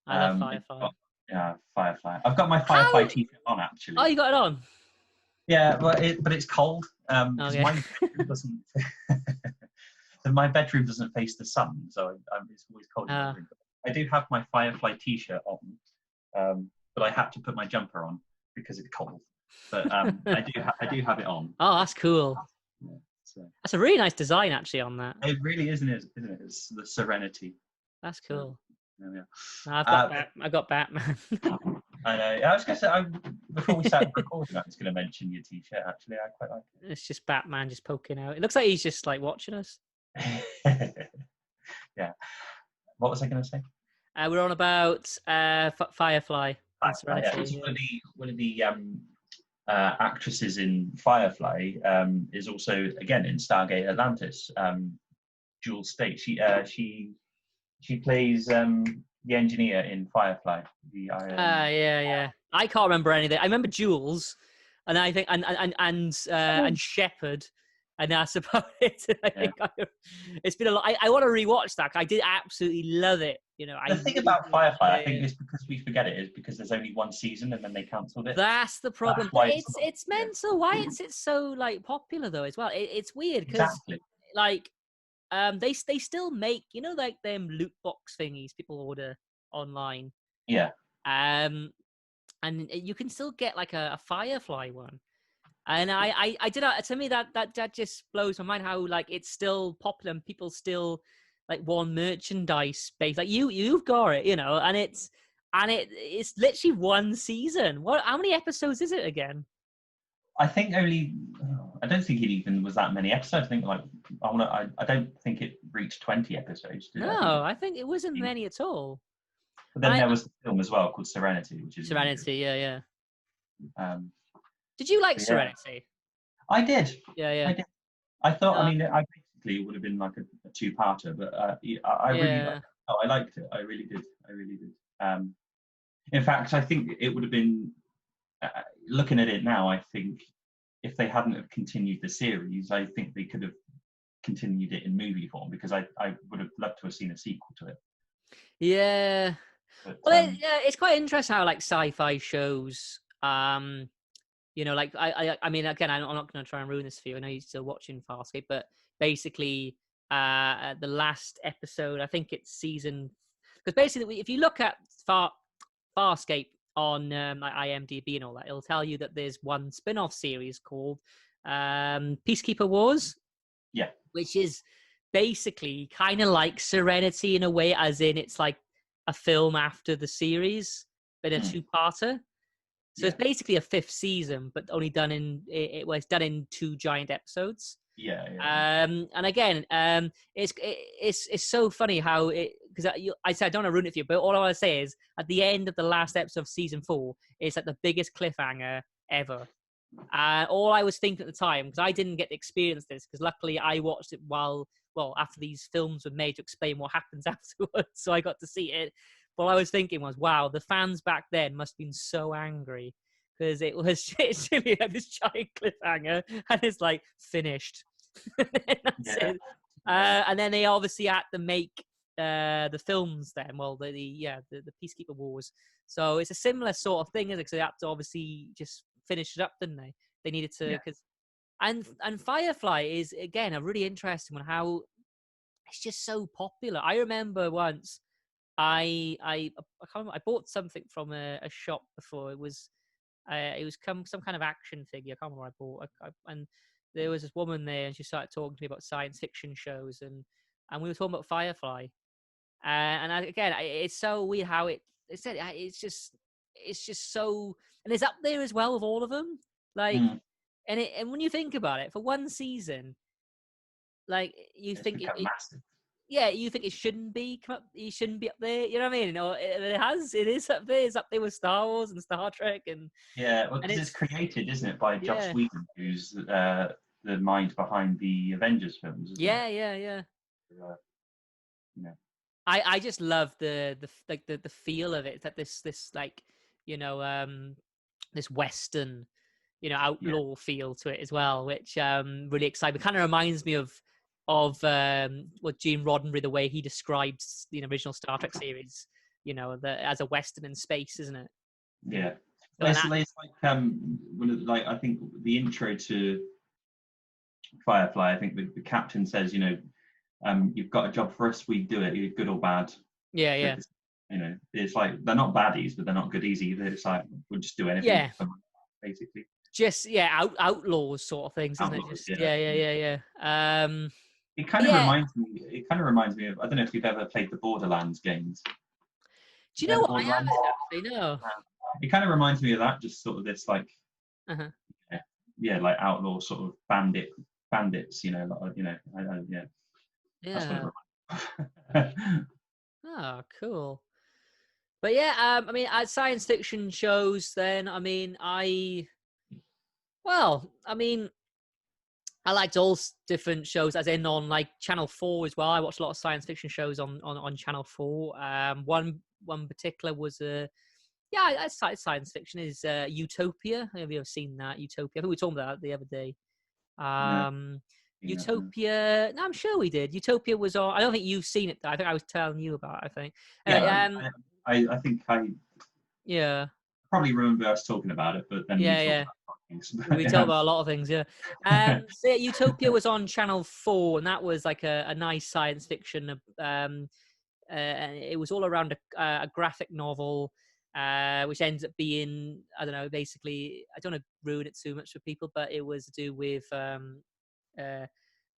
I love Firefly. Yeah, Firefly. I've got my How? Firefly t-shirt on Oh, actually. you got it on. Yeah, but it's cold because Okay. my bedroom doesn't. My bedroom doesn't face the sun, so it's always cold in my room. I do have my Firefly T-shirt on, but I had to put my jumper on because it's cold. But I do have it on. Oh, that's cool. Yeah, so. That's a really nice design, actually, on that. It really isn't it? It's the Serenity. That's cool. So, yeah. I've got Batman. I know. I was going to say, before we started recording, I was going to mention your T-shirt. Actually, I quite like it. It's just Batman just poking out. It looks like he's just like watching us. Yeah. What was I going to say? We're on about Firefly. Yeah. One of the actresses in Firefly is also again in Stargate Atlantis. Jules State. She plays the engineer in Firefly. Yeah. I can't remember anything. I remember Jules, and I think and Shepard, and that's about it. I think it's been a lot. I want to rewatch that. I did absolutely love it. The thing about Firefly, I think, is because we forget it, is because there's only one season and then they cancelled it. That's the problem. That's why it's mental. Why is it so like popular though as well? It's weird because like they still make like them loot box thingies people order online. Yeah. And you can still get like a Firefly one. And I did to me that just blows my mind how like it's still popular and people still like want merchandise based. Like you've got it, and it's literally one season. How many episodes is it again? I think I don't think it even was that many episodes. I think I don't think it reached 20 episodes. I think it wasn't many at all. But then there was the film as well called Serenity, which is Serenity. Really yeah. Did you like Serenity? I did. Yeah. I did. I thought. I mean, I basically it would have been like a two-parter, but I really I liked it. I really did. In fact, I think it would have been. Looking at it now, I think if they hadn't have continued the series, I think they could have continued it in movie form because I would have loved to have seen a sequel to it. Yeah. But, it's quite interesting how like sci-fi shows, like I mean, again, I'm not going to try and ruin this for you. I know you're still watching Farscape, but basically, the last episode, I think it's season, because basically, if you look at Farscape on like IMDb and all that, it'll tell you that there's one spin-off series called Peacekeeper Wars. Yeah. Which is basically kind of like Serenity in a way, as in it's like a film after the series, but a two-parter. So it's basically a fifth season, but only done it's done in 2 giant episodes. Yeah. And again, it's so funny how because I said I don't want to ruin it for you, but all I want to say is at the end of the last episode of season 4, it's like the biggest cliffhanger ever. All I was thinking at the time, because I didn't get to experience this, because luckily I watched it after these films were made to explain what happens afterwards, so I got to see it. But all I was thinking was, wow, the fans back then must have been so angry because it was literally like this giant cliffhanger, and it's like finished. That's it. And then they obviously had to make the films then. Well, the Peacekeeper Wars. So it's a similar sort of thing, isn't it? Because they had to obviously just finish it up, didn't they? They needed to because. And Firefly is again a really interesting one. How it's just so popular. I remember once I bought something from a shop before. It was some kind of action figure. I can't remember what I bought. And there was this woman there, and she started talking to me about science fiction shows, and we were talking about Firefly. Again, it's so weird how it's just so, and it's up there as well with all of them. Like. And when you think about it, for one season, like you think massive. Yeah, you think it shouldn't be up there. You know what I mean? Or it is up there. It's up there with Star Wars and Star Trek and because it's created, isn't it, by Joss Whedon, who's the mind behind the Avengers films. Yeah. I just love the feel of it. It's like this like this Western. Outlaw feel to it as well, which really exciting. It kind of reminds me of what Gene Roddenberry, the way he describes the original Star Trek series, as a Western in space, isn't it? Yeah. Well, it's like I think the intro to Firefly. I think the captain says, you've got a job for us. We do it. You're good or bad. Yeah. It's like they're not baddies, but they're not goodies either. It's like we'll just do anything. Yeah. For money, basically. Just outlaws sort of things, isn't it? Outlaws, Just yeah. yeah. It kind of reminds me. It kind of reminds me of. I don't know if you've ever played the Borderlands games. Do you know what? I haven't actually. No. It kind of reminds me of that. Just sort of this like, like outlaw sort of bandits. Yeah. That's what it reminds me. Oh, cool. But yeah, I mean, science fiction shows. Then I liked all different shows, as in on like Channel 4 as well. I watched a lot of science fiction shows on Channel 4. One particular was it's science fiction is Utopia. Have you ever seen that? Utopia. I think we were talking about that the other day. Utopia. No, I'm sure we did. Utopia was on. I don't think you've seen it. I think I was telling you about it, I think. I think I yeah. probably remember us talking about it, but then we talk about a lot of things, yeah. So Utopia was on Channel 4, and that was like a nice science fiction. It was all around a graphic novel, which ends up being, I don't know, basically, I don't want to ruin it too much for people, but it was to do with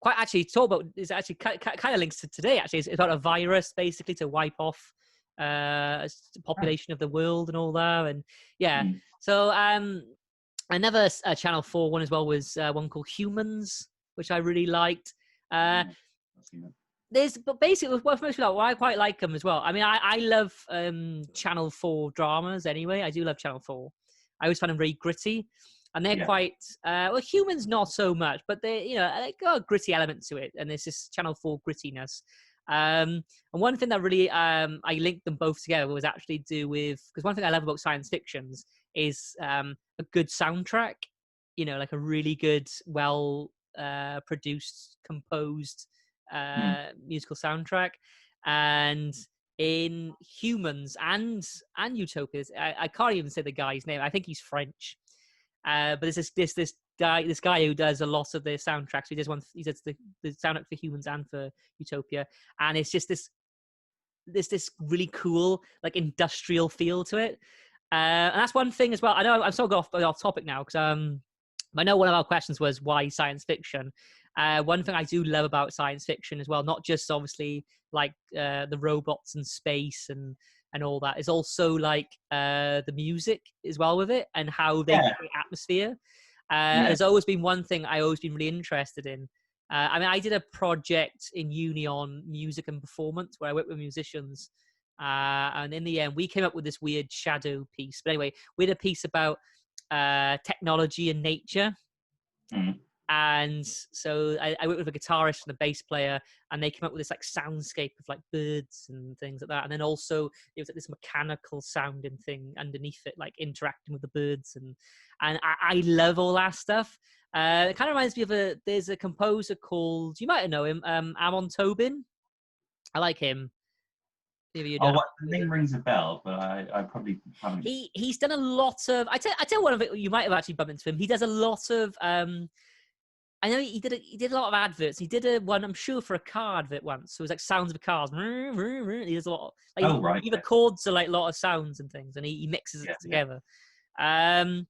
quite actually talk about. It's actually kind of links to today. Actually, it's about a virus basically to wipe off the population of the world and all that, and So another Channel 4 one as well was one called Humans, which I really liked. But basically, what most people I quite like them as well. I mean, I love Channel 4 dramas anyway. I do love Channel 4. I always find them very gritty, and they're quite Humans not so much, but they they got a gritty element to it, and there's this Channel 4 grittiness. And one thing that really I linked them both together was actually do with, because one thing I love about science fictions is a good soundtrack, like a really good, well produced, composed musical soundtrack. And in Humans and Utopias, I can't even say the guy's name. I think he's French, but there's this guy who does a lot of the soundtracks. He does the soundtrack for Humans and for Utopia, and it's just this really cool like industrial feel to it. And that's one thing as well. I know I'm sort of off topic now, because I know one of our questions was why science fiction. One thing I do love about science fiction as well, not just obviously like the robots and space and all that, is also like the music as well with it, and how they create atmosphere. There's always been one thing I always been really interested in. I mean, I did a project in uni on music and performance where I worked with musicians. And in the end, we came up with this weird shadow piece. But anyway, we had a piece about technology and nature. And so I worked with a guitarist and a bass player, and they came up with this like soundscape of like birds and things like that. And then also it was like this mechanical sounding thing underneath it, like interacting with the birds. And I love all that stuff. It kind of reminds me of there's a composer called, you might know him, Amon Tobin. I like him. The name rings a bell, but I probably haven't. He's done a lot of. I tell one of it. You might have actually bumped into him. He does a lot of. I know he did a lot of adverts. He did one, I'm sure, for a car advert once. So it was like sounds of cars. He does a lot. He records a lot of sounds and things, and he mixes it together. And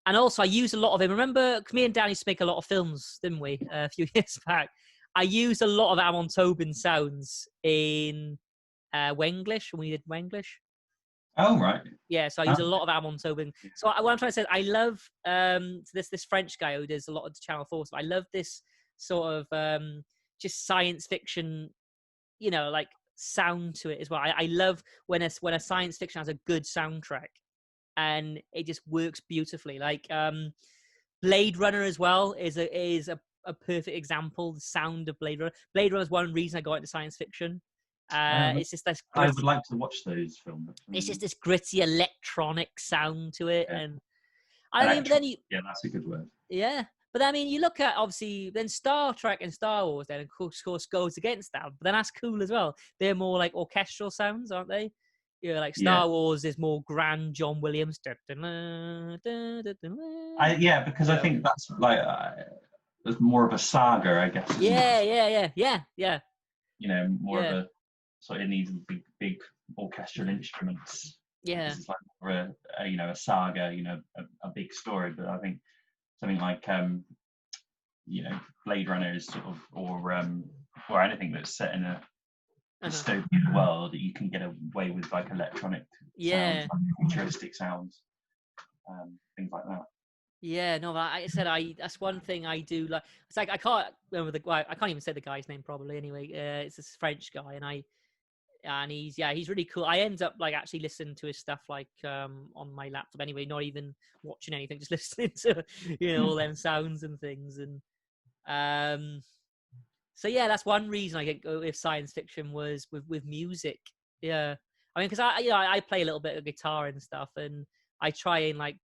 also, I use a lot of him. Remember, me and Dan used to make a lot of films, didn't we? A few years back. I used a lot of Amon Tobin sounds in Wenglish, when we did Wenglish. Oh, right. Yeah, so I use a lot of Amon Tobin. So what I'm trying to say is I love this French guy who does a lot of Channel 4 stuff. I love this sort of just science fiction, like sound to it as well. I love when a science fiction has a good soundtrack and it just works beautifully. Like Blade Runner as well is a perfect example. The sound of Blade Runner. Blade Runner is one reason I got into science fiction. It's just this gritty, I would like to watch those films. It's just this gritty electronic sound to it, and but then that's a good word. Yeah, but I mean, you look at obviously then Star Trek and Star Wars, then of course goes against that, but then that's cool as well. They're more like orchestral sounds, aren't they? Yeah, like Yeah. Star Wars is more grand John Williams. Because I think that's like it's more of a saga, I guess, isn't Yeah, it? yeah. More of a sort of needs big orchestral instruments. Yeah. This is like more a saga, a big story. But I think something like Blade Runner is sort of, or anything that's set in a dystopian world, that you can get away with like electronic sounds, like futuristic sounds, things like that. Yeah, no, like I said, that's one thing I do like. It's like I can't remember I can't even say the guy's name probably. Anyway, it's this French guy, and he's really cool. I end up like actually listening to his stuff like on my laptop anyway, not even watching anything, just listening to all them sounds and things. And so yeah, that's one reason I think with science fiction was with music. Yeah, I mean, because I play a little bit of guitar and stuff, and I try and like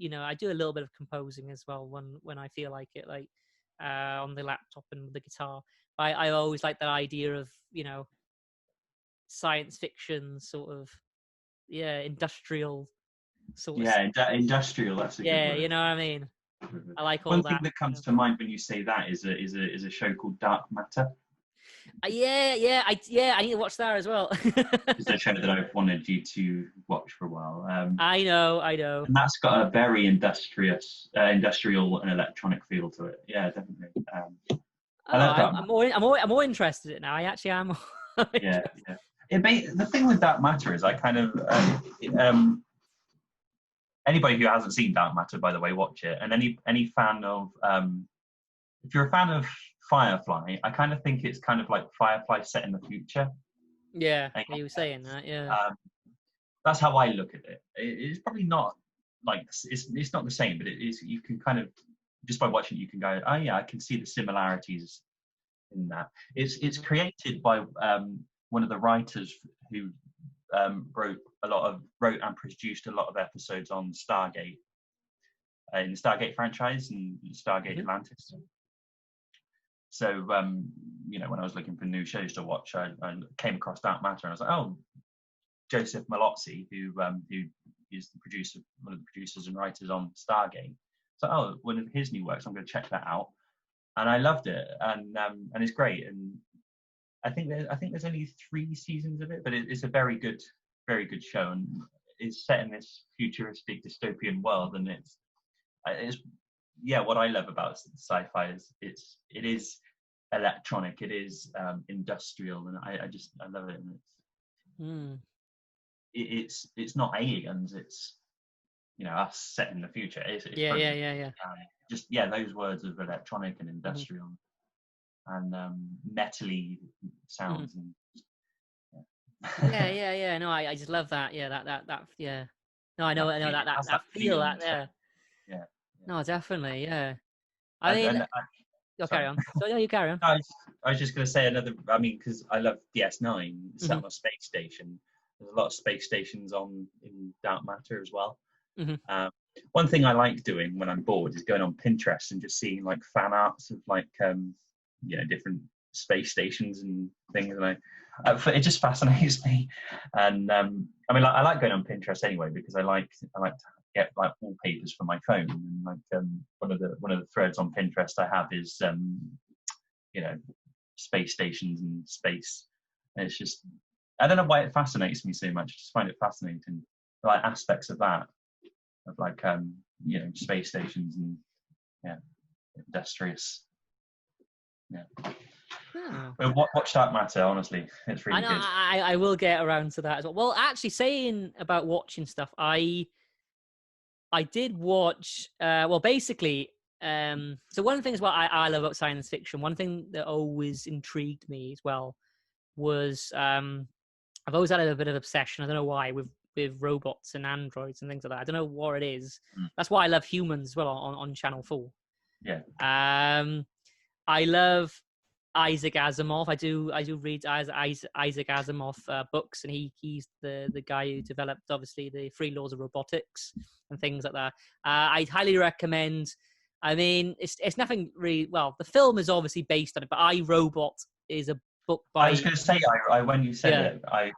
I do a little bit of composing as well when I feel like it, like on the laptop and the guitar. I always like that idea of science fiction sort of industrial sort of Industrial. That's a good word. you know what I mean. I like all One that. thing that comes to mind when you say that is a show called Dark Matter. I need to watch that as well. It's a show that I've wanted you to watch for a while. I know. And that's got a very industrial and electronic feel to it. Yeah, definitely. I'm more interested in it now. I actually am. Yeah. The thing with Dark Matter is I kind of anybody who hasn't seen Dark Matter, by the way, watch it. And any fan of if you're a fan of Firefly, I kind of think it's kind of like Firefly set in the future. Yeah, you were saying that. Yeah. That's how I look at it. It's probably not like it's not the same, but it is. You can kind of just by watching it, you can go, oh yeah, I can see the similarities in that. It's created by one of the writers who wrote and produced a lot of episodes on Stargate, in the Stargate franchise and Stargate Atlantis. So when I was looking for new shows to watch, I came across Dark Matter, and I was like, oh, Joseph Malozzi, who is one of the producers and writers on Stargate. So one of his new works, I'm going to check that out, and I loved it, and it's great. And I think there's only 3 seasons of it, but it's a very good show, and it's set in this futuristic dystopian world, and it's what I love about sci-fi is it is electronic, it is industrial, and I love it. And it's not aliens, it's us set in the future. It's yeah. Just those words of electronic and industrial and metally sounds. And yeah. No, I just love that. Yeah, that. Yeah. No, I know that feel that there. Yeah. No, definitely. Yeah. Carry on. So you carry on. I was just going to say another. I mean, because I love DS9, set on a space station. There's a lot of space stations in Dark Matter as well. One thing I like doing when I'm bored is going on Pinterest and just seeing like fan arts of like different space stations and things, and it just fascinates me. And I mean, I like going on Pinterest anyway because I like to get like wallpapers for my phone, and like one of the threads on Pinterest I have is space stations and space, and it's just, I don't know why it fascinates me so much. I just find it fascinating, like aspects of that, of like space stations and industrious. But watch Dark Matter, honestly, it's really good. I will get around to that as well. Well, actually, saying about watching stuff, I did watch. Basically, so one of the things I love about science fiction, one thing that always intrigued me as well was I've always had a bit of obsession. I don't know why with robots and androids and things like that. I don't know what it is. That's why I love Humans as well on Channel 4. Yeah. I love Isaac Asimov. I do read Isaac Asimov books, and he's the guy who developed obviously the 3 laws of robotics and things like that. I'd highly recommend. I mean, it's nothing really. Well, the film is obviously based on it, but I, Robot is a book I by was going to say, when you said yeah. it,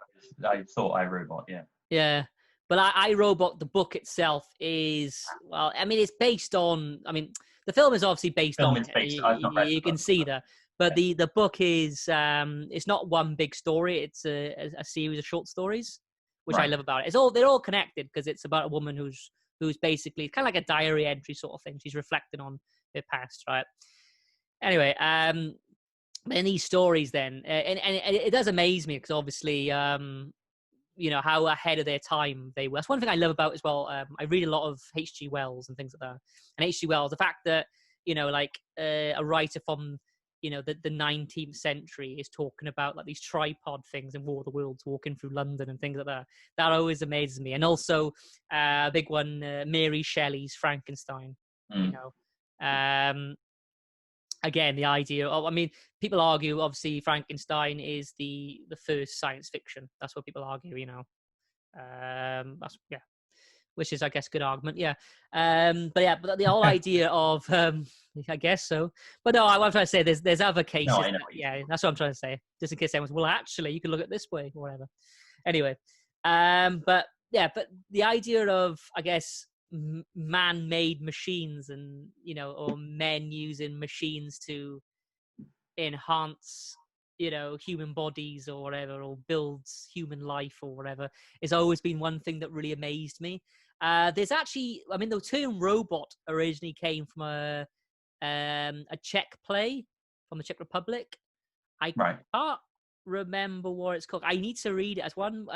I thought iRobot. Yeah. Yeah, but I Robot, the book itself is, well, I mean, it's based on. I mean, the film is obviously based Film on is it. based. I've not read You the can book. see that, but Yeah. the book is it's not one big story. It's a series of short stories, which I Right. love about it. They're all connected because it's about a woman who's basically kind of like a diary entry sort of thing. She's reflecting on her past, right? Anyway, but in these stories, then, and it does amaze me because obviously, you know, how ahead of their time they were. That's one thing I love about as well. I read a lot of H.G. Wells and things like that. And H.G. Wells, the fact that, you know, like a writer from, you know, the 19th century is talking about like these tripod things in War of the Worlds walking through London and things like that. That always amazes me. And also a big one, Mary Shelley's Frankenstein, you know. Again, the idea of, I mean, people argue obviously Frankenstein is the first science fiction. That's what people argue, you know. That's yeah, which is, I guess, a good argument. Yeah. But the whole idea of I guess so. But no, I was trying to say there's other cases. No, I know. Yeah, that's what I'm trying to say. Just in case anyone's, well, actually, you could look at it this way or whatever. Anyway, but yeah, but the idea of, I guess, man-made machines, and, you know, or men using machines to enhance, you know, human bodies or whatever, or builds human life or whatever, has always been one thing that really amazed me. There's actually, I mean, the term robot originally came from a Czech play from the Czech Republic. I Right. can't remember what it's called. I need to read it as one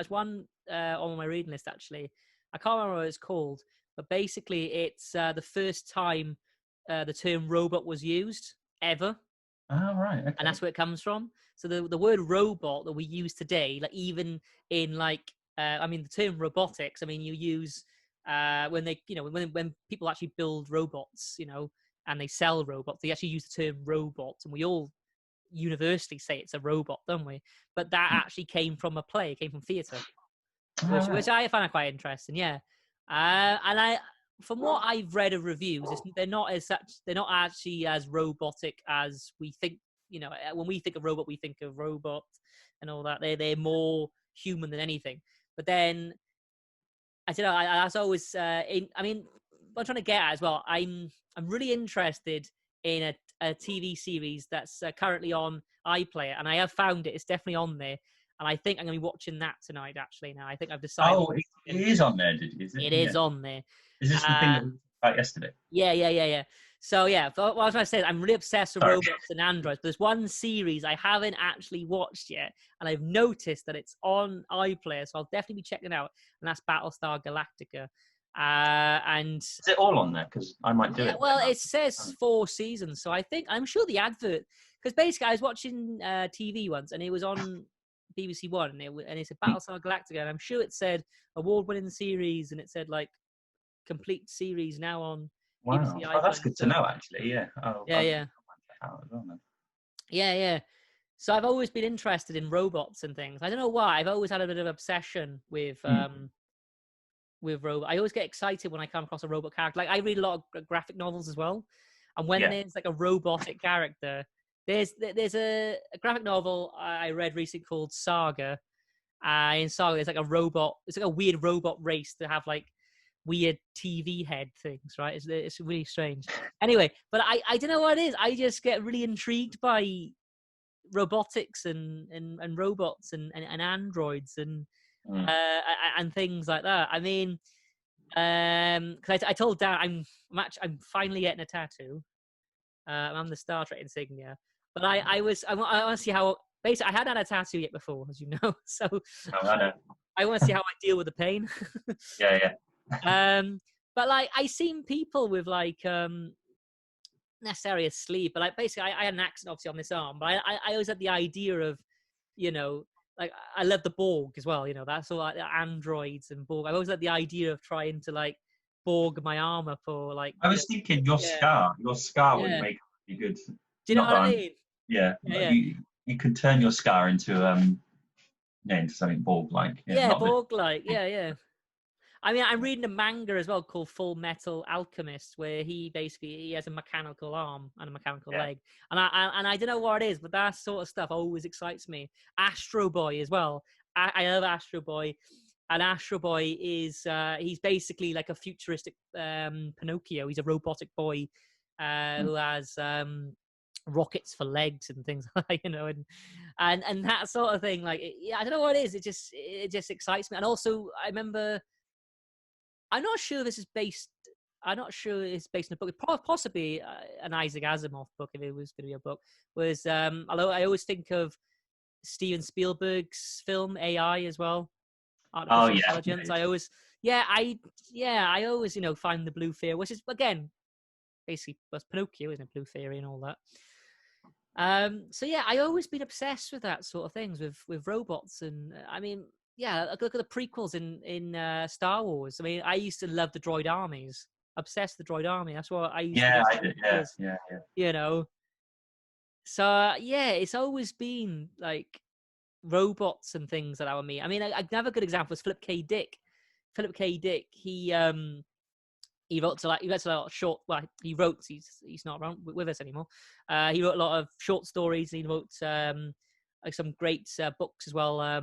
on my reading list, actually. I can't remember what it's called, but basically it's the first time the term robot was used ever. Oh, right. Okay. And that's where it comes from. So the word robot that we use today, like even in like, I mean, the term robotics, I mean, you use when they, you know, when people actually build robots, you know, and they sell robots, they actually use the term robot, and we all universally say it's a robot, don't we? But that actually came from a play, came from theatre, which I find quite interesting. Yeah, and from what I've read of reviews, they're not actually as robotic as we think. You know, when we think of robot, we think of robot and all that. They're more human than anything. But then I don't know. That's always. I mean, what I'm trying to get at as well. I'm really interested in a TV series that's currently on iPlayer, and I have found it. It's definitely on there, and I think I'm going to be watching that tonight. Actually, now I think I've decided. Oh, it is on there. Is it? It is on there. Is this the thing that we talked about yesterday? Yeah. So yeah, what I was trying to say is I'm really obsessed with robots and androids. But there's one series I haven't actually watched yet, and I've noticed that it's on iPlayer, so I'll definitely be checking it out. And that's Battlestar Galactica. And Is it all on there? Because I might do it. well, it says 4 seasons, so I'm sure the advert, because basically I was watching TV once, and it was on BBC One, and it said Battlestar Galactica, and I'm sure it said award-winning series, and it said like complete series now on Wow. BBC Oh, that's iPlayer. good to know, actually. Yeah. Yeah. Out as well, then. Yeah. So I've always been interested in robots and things. I don't know why. I've always had a bit of obsession with robot. I always get excited when I come across a robot character. Like I read a lot of graphic novels as well, and when there's like a robotic character, there's a graphic novel I read recently called Saga. In Saga, there's like a robot. It's like a weird robot race that have like weird TV head things, right? It's really strange. Anyway, but I don't know what it is. I just get really intrigued by robotics and robots and androids and things like that. I mean, because I told Dan I'm finally getting a tattoo. I'm the Star Trek insignia, but I want to see how. Basically, I hadn't had a tattoo yet before, as you know. So I know. I want to see how I deal with the pain. Yeah. But like I seen people with like necessarily a sleeve, but like basically I had an accident obviously on this arm, but I always had the idea of, you know, like I love the Borg as well, you know, that's all like androids and Borg. I always had the idea of trying to like Borg my arm up, or like I was thinking your scar would make you good. Do you know what I mean? Yeah. You could turn your scar into into something Borg like. Yeah, Borg like, yeah. I mean, I'm reading a manga as well called Full Metal Alchemist, where he has a mechanical arm and a mechanical Yeah. leg, and I don't know what it is, but that sort of stuff always excites me. Astro Boy as well. I love Astro Boy, and Astro Boy is he's basically like a futuristic Pinocchio. He's a robotic boy who has rockets for legs and things like and that sort of thing. Like, I don't know what it is. It just excites me. And also, I remember. I'm not sure this is based. I'm not sure it's based on a book. Possibly an Isaac Asimov book, if it was going to be a book. Although I always think of Steven Spielberg's film AI as well, Oh artificial yeah. intelligence. I always find the blue fairy, which is again basically was Pinocchio, isn't it? Blue fairy and all that. So yeah, I always been obsessed with that sort of things with robots, and I mean, yeah, look at the prequels in Star Wars. I mean, I used to love the droid armies, obsessed with the droid army. That's what I used to Yeah, watch. I did. Yeah. You know. So yeah, it's always been like robots and things that I would meet. I mean, another good example is Philip K. Dick. Philip K. Dick, he wrote a lot of short. Well, he wrote. He's not around with us anymore. He wrote a lot of short stories. He wrote like some great books as well.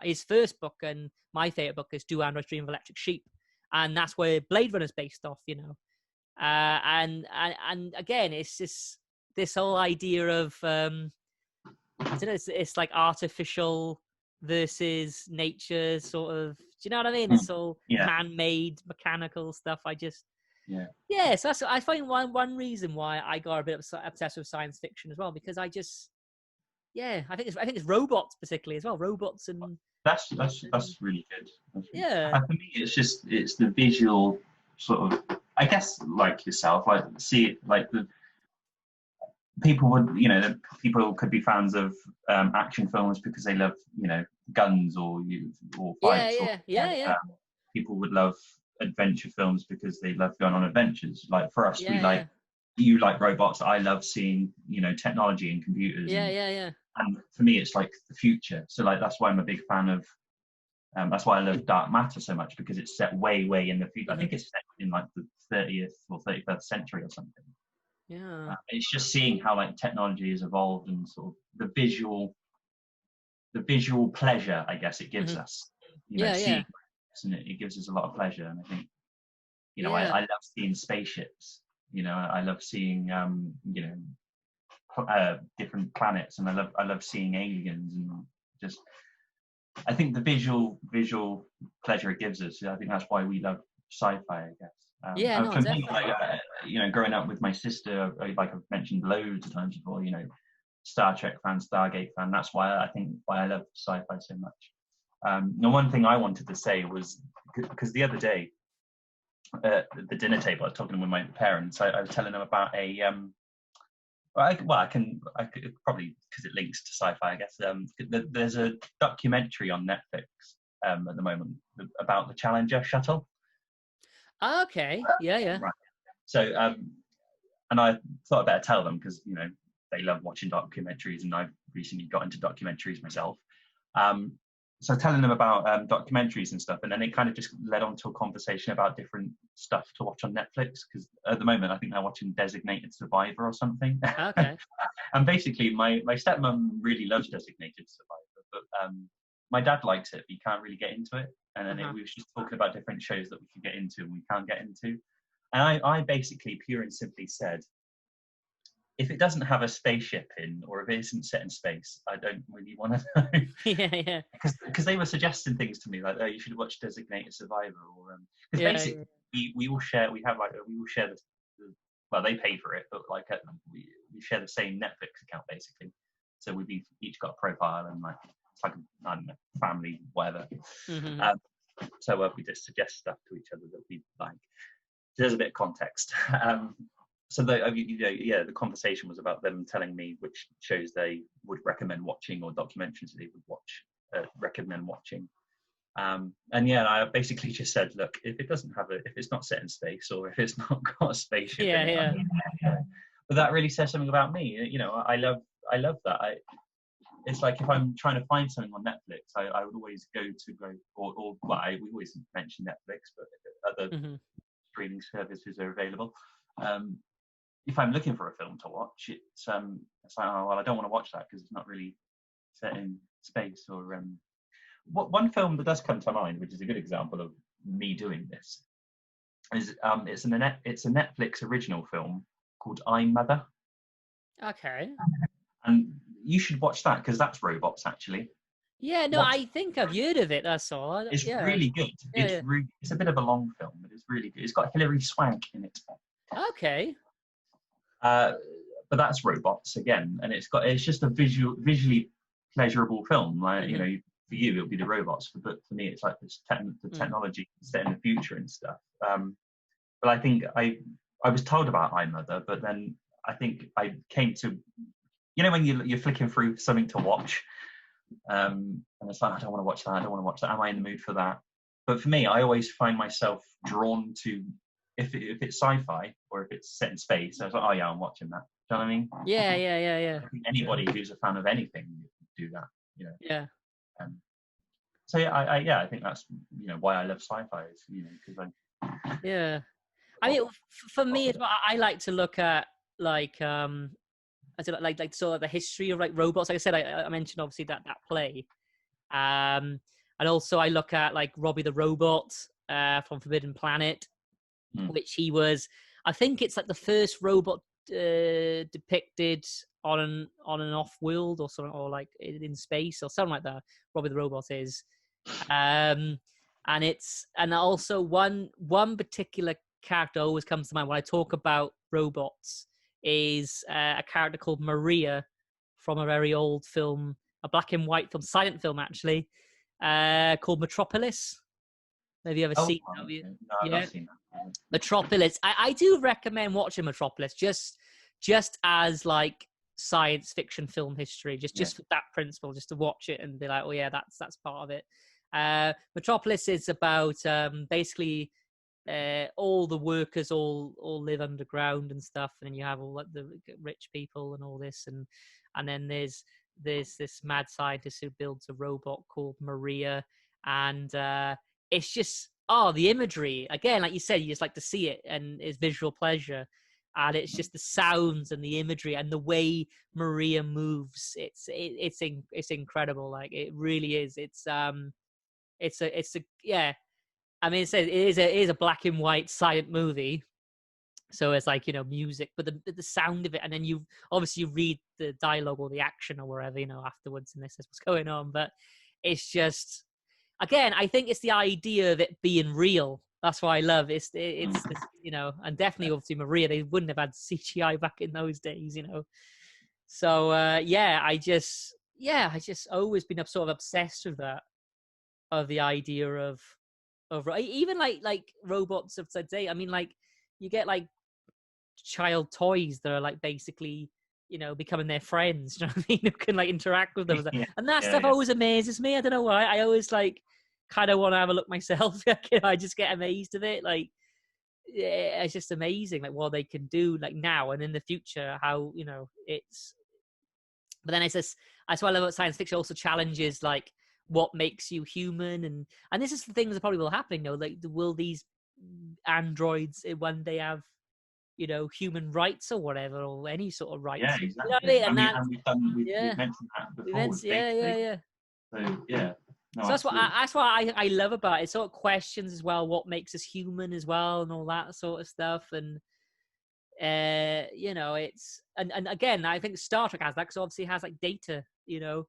His first book and my favorite book is Do Androids Dream of Electric Sheep, and that's where Blade Runner is based off. And again, it's just this whole idea of I don't know. It's like artificial versus nature, sort of. Do you know what I mean? It's all Yeah. man-made, mechanical stuff. Yeah. So I find one reason why I got a bit obsessed with science fiction as well, because I think it's robots particularly as well. Robots and That's really good. yeah. For me, it's the visual sort of. I guess like yourself, like see it like the people people could be fans of action films because they love guns or fights. Yeah. People would love adventure films because they love going on adventures. Like for us, you like robots. I love seeing technology and computers. Yeah. And for me, it's like the future. So like that's why I'm a big fan of. That's why I love Dark Matter so much, because it's set way in the future. I think it's set in like the 30th or 31st century or something. Yeah. It's just seeing how like technology has evolved and sort of the visual pleasure, I guess it gives us. Seeing this, and it gives us a lot of pleasure. And I think I love seeing spaceships. I love seeing different planets, and I love seeing aliens, and just I think the visual pleasure it gives us. I think that's why we love sci-fi, I guess. For me, like, growing up with my sister, like I've mentioned loads of times before, Star Trek fan, Stargate fan. That's why I love sci-fi so much. The one thing I wanted to say was because the other day at the dinner table, I was talking with my parents. I was telling them about a I could probably, because it links to sci-fi, I guess. There's a documentary on Netflix at the moment about the Challenger shuttle. Okay. Yeah. Right. So, and I thought I'd better tell them because they love watching documentaries, and I've recently got into documentaries myself. So telling them about documentaries and stuff, and then it kind of just led on to a conversation about different stuff to watch on Netflix, because at the moment I think they're watching Designated Survivor or something. Okay. And basically my stepmom really loves Designated Survivor, but my dad likes it, but he can't really get into it. And then we were just talking about different shows that we could get into and we can't get into. And I basically pure and simply said, if it doesn't have a spaceship in, or if it isn't set in space, I don't really want to know. Yeah. Because they were suggesting things to me like, oh, you should watch Designated Survivor, or because basically we all share. We all share the well, they pay for it, but like we share the same Netflix account basically. So we've each got a profile, and like it's like I don't know, family, whatever. So we just suggest stuff to each other that we like. So there's a bit of context. So the conversation was about them telling me which shows they would recommend watching, or documentaries they would recommend watching. And I basically just said, look, if it's not set in space, or if it's not got a spaceship in it, but that really says something about me. I love that. it's like if I'm trying to find something on Netflix, I would always go, we always mention Netflix, but other streaming services are available. If I'm looking for a film to watch, it's like, oh, well, I don't want to watch that because it's not really set in space. Or one film that does come to mind, which is a good example of me doing this, is it's a Netflix original film called I'm Mother. Okay. And you should watch that because that's robots actually. Yeah, no, I think I've heard of it. That's all. It's yeah. really good. Yeah, It's a bit of a long film, but it's really good. It's got Hilary Swank in it. Okay. But that's robots again, and it's just a visually pleasurable film. Like you know, for you it'll be the robots, but for me it's like this the technology set in the future and stuff. But I think I was told about iMother, but then I think I came to, you know, when you're flicking through something to watch, and it's like, I don't want to watch that. I don't want to watch that. Am I in the mood for that? But for me, I always find myself drawn to, if it's sci-fi or if it's set in space, I was like, oh yeah, I'm watching that. Do you know what I mean? Yeah. I think anybody who's a fan of anything do that, you know. Yeah. So yeah, I think that's, you know, why I love sci-fi, is, you know, because Yeah. I mean, for me, I like to look at like I said, like sort of the history of like robots. Like I said, I mentioned obviously that play, and also I look at like Robbie the Robot from Forbidden Planet, which he was. I think it's like the first robot depicted on an off-world or something, or like in space or something like that. Robbie the Robot is, and also one particular character always comes to mind when I talk about robots is a character called Maria from a very old film, a black and white film, silent film actually, called Metropolis. Have you ever seen that? No, I've not seen that. Metropolis. I do recommend watching Metropolis just as like science fiction film history, just for that principle, just to watch it and be like, oh yeah, that's part of it. Metropolis is about basically all the workers all live underground and stuff, and then you have all like the rich people and all this, and then there's this mad scientist who builds a robot called Maria, and it's just the imagery again, like you said, you just like to see it, and it's visual pleasure, and it's just the sounds and the imagery and the way Maria moves. It's incredible. Like it really is. It's a yeah. I mean, it is a black and white silent movie, so it's like, you know, music, but the sound of it, and then you obviously read the dialogue or the action or wherever, you know, afterwards, and this is what's going on. But it's just, again, I think it's the idea of it being real. That's what I love. It's you know, and definitely obviously Maria, they wouldn't have had CGI back in those days, you know. So I just always been sort of obsessed with that, of the idea of even like robots of today. I mean, like you get like child toys that are like basically, you know, becoming their friends. You know what I mean? Who can like interact with them, and that stuff always amazes me. I don't know why. I always like kind of want to have a look myself. I just get amazed of it. Like it's just amazing, like what they can do, like now and in the future. How, you know, it's. But then it's just, that's what I love about science fiction. Also challenges like what makes you human, and this is the things that probably will happen, you know, like will these androids one day have, you know, human rights or whatever, or any sort of rights? Yeah, exactly. You know what I mean? And we've mentioned that before. Yeah. So yeah. No, So that's what I love about it. It sort of questions as well what makes us human as well, and all that sort of stuff. And you know, it's and again, I think Star Trek has that, because obviously it has like data, you know.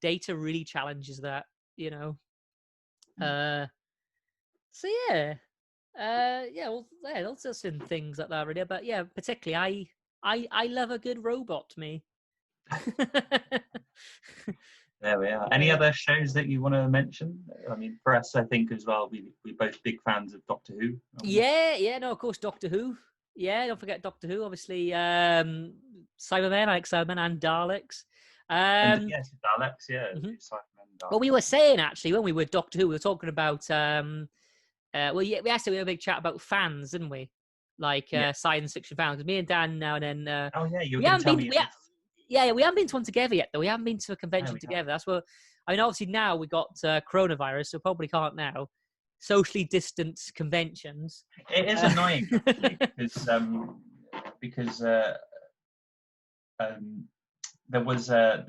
Data really challenges that, you know. So also some things like that really, but yeah, particularly I love a good robot, me. There we are. Any other shows that you want to mention? I mean, for us, I think as well, we're both big fans of Doctor Who. No, of course, Doctor Who. Yeah, don't forget Doctor Who, obviously. Cybermen, like Cybermen and Daleks. Yes, Daleks, yeah. Daleks. Well, we were saying actually when we were Doctor Who, we were talking about we actually had a big chat about fans, didn't we? Like science fiction fans. Me and Dan now and then. You were going to tell me. Yeah, we haven't been to one together yet, though. We haven't been to a No, convention we together. That's what I mean. Obviously, now we got coronavirus, so probably can't now. Socially distanced conventions. It is annoying actually because there was I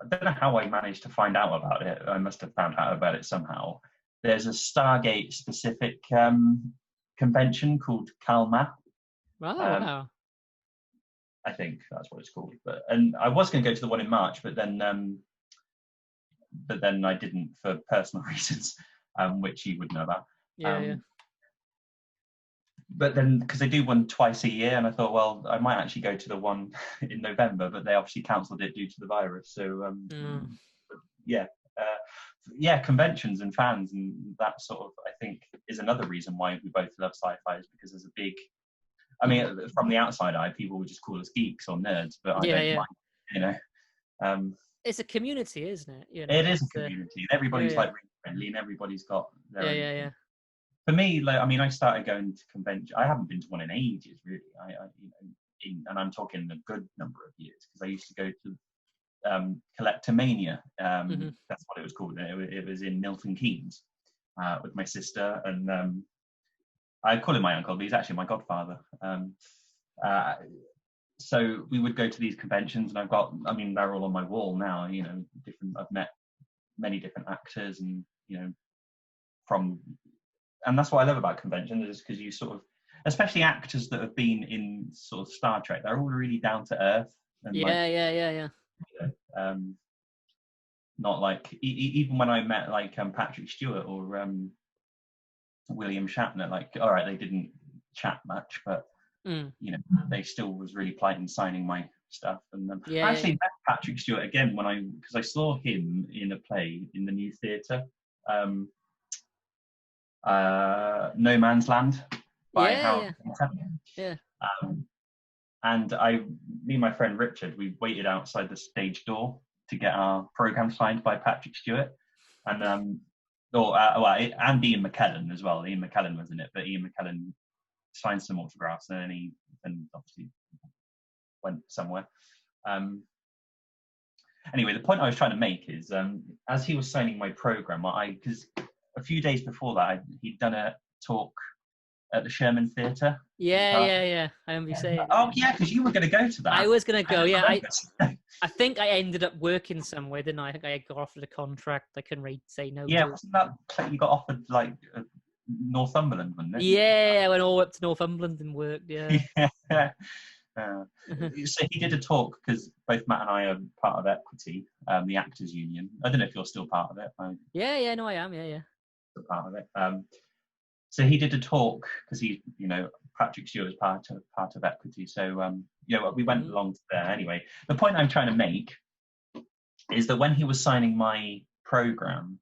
don't know how I managed to find out about it. I must have found out about it somehow. There's a Stargate specific convention called Calma. Oh, Um, wow. I think that's what it's called. And I was going to go to the one in March, but then I didn't for personal reasons, which you would know about. Yeah. But then, because they do one twice a year, and I thought, well, I might actually go to the one in November, but they obviously cancelled it due to the virus. So, yeah, conventions and fans and that sort of, I think, is another reason why we both love sci-fi, is because there's a big. I mean, from the outside eye, people would just call us geeks or nerds, but I don't mind, you know. It's a community, isn't it? You know, it is a community. Everybody's like really friendly, and everybody's got their own. Yeah. For me, like, I mean, I started going to convention. I haven't been to one in ages, really. And I'm talking a good number of years, because I used to go to Collectomania. That's what it was called. It was in Milton Keynes with my sister, and I call him my uncle, but he's actually my godfather. So we would go to these conventions, and they're all on my wall now. You know, I've met many different actors, and and that's what I love about conventions, is because you sort of, especially actors that have been in sort of Star Trek, they're all really down to earth. And Yeah. Not like even when I met like Patrick Stewart or William Shatner, like, all right, they didn't chat much, but they still was really polite in signing my stuff. And I actually met Patrick Stewart again because I saw him in a play in the new theatre. No Man's Land by Howard Painter. And me and my friend Richard, we waited outside the stage door to get our program signed by Patrick Stewart, and and Ian McKellen as well. Ian McKellen was in it, but Ian McKellen signed some autographs, and then he obviously went somewhere. Anyway, the point I was trying to make is, as he was signing my program, because a few days before that, he'd done a talk at the Sherman Theatre. Yeah. I remember you saying. Oh, yeah, because you were going to go to that. I was going to go, yeah. I think I ended up working somewhere, didn't I? I think I got offered a contract. I couldn't really say no. Yeah, wasn't that you got offered, like, Northumberland, wasn't it? Yeah, I went all up to Northumberland and worked, yeah. So he did a talk, because both Matt and I are part of Equity, the Actors Union. I don't know if you're still part of it. Yeah, no, I am, yeah. Still part of it. So he did a talk, because Patrick Stewart was part of Equity. So we went along to there. Anyway, the point I'm trying to make is that when he was signing my program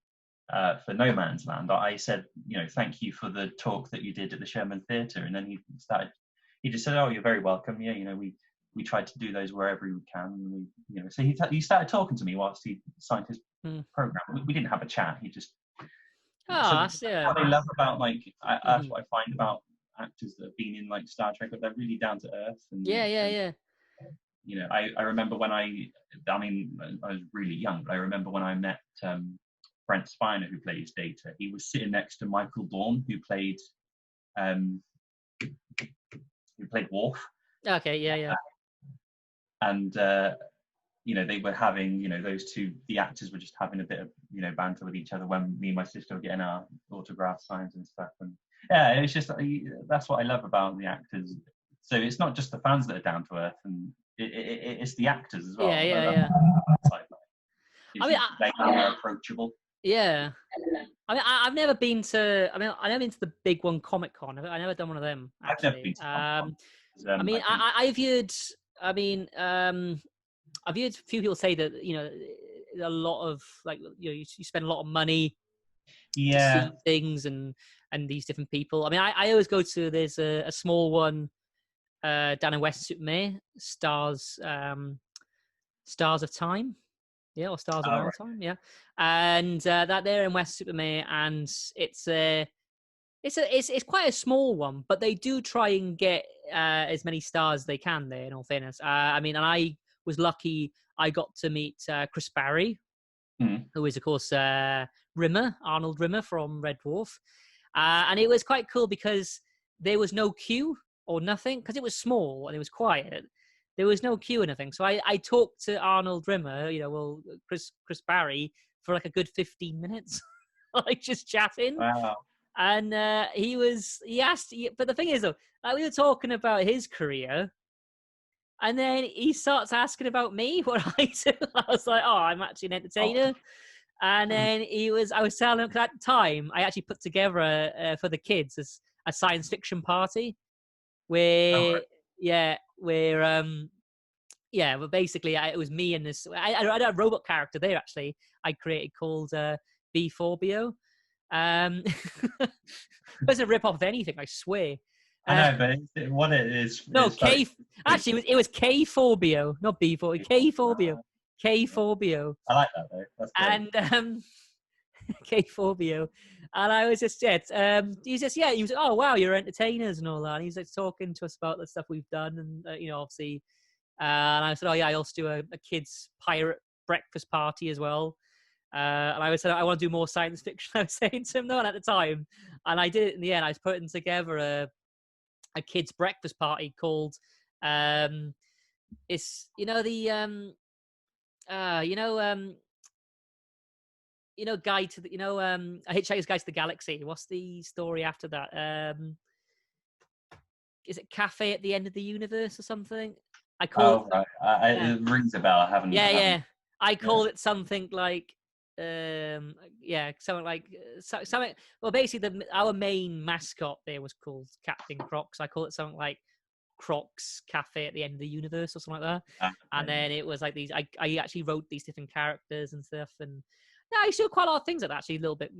for No Man's Land, I said, thank you for the talk that you did at the Sherman Theatre. And then he just said, oh, you're very welcome. Yeah, we tried to do those wherever we can. And so he started talking to me whilst he signed his program. We didn't have a chat. He just. What I love about that's what I find about actors that have been in like Star Trek, but they're really down to earth. And, Yeah. I remember when I was really young, but I remember when I met Brent Spiner, who plays Data. He was sitting next to Michael Dorn, who played Worf. Okay, yeah. And they were having, those two, the actors were just having a bit of, banter with each other when me and my sister were getting our autograph signs and stuff. And yeah, it's just, that's what I love about the actors. So it's not just the fans that are down to earth, and it's the actors as well. Yeah. They are approachable. Yeah. I've never been to. I've never been to the big one, Comic Con. I've never done one of them. Actually. I've never been to I've heard a few people say that a lot of you spend a lot of money to see things and these different people. I always go to there's a small one down in West-Supermare, Stars of Time. Yeah, or Stars of Our Time, yeah. And that there in West-Supermare, and it's quite a small one, but they do try and get as many stars as they can there, in all fairness. And I was lucky I got to meet Chris Barry, who is, of course, Rimmer, Arnold Rimmer from Red Dwarf. And it was quite cool because there was no queue or nothing, because it was small and it was quiet. There was no queue or nothing. So I talked to Arnold Rimmer, Chris Barry, for like a good 15 minutes, like just chatting. Wow. And he asked, but the thing is, though, like, we were talking about his career, and then he starts asking about me, what I do. I was like, oh, I'm actually an entertainer. And then I was telling him, 'cause at the time, I actually put together for the kids a science fiction party where, but basically it was me and this, I had a robot character there, actually, I created called B4BO. It wasn't a rip-off of anything, I swear. I know, but what it is... No, actually, it was K4BO, not B4, K4BO. K4BO. I like that, though. That's great. And K4BO. And I was just, he was like, oh, wow, you're entertainers and all that. And he was like talking to us about the stuff we've done. And, obviously, and I said, oh, yeah, I also do a kids' pirate breakfast party as well. And I said, I want to do more science fiction. I was saying to him, though, and at the time. And I did it in the end. I was putting together a kids' breakfast party called, it's, Guide to the, A Hitchhiker's Guide to the Galaxy. What's the story after that? Is it Cafe at the End of the Universe or something? I call it. Right. It rings a bell. I haven't. Yeah. I call it something like, something like something. Well, basically, our main mascot there was called Captain Crocs. I call it something like Crocs Cafe at the End of the Universe or something like that. And then it was like these. I actually wrote these different characters and stuff, and I used to do quite a lot of things like that. Actually, a little bit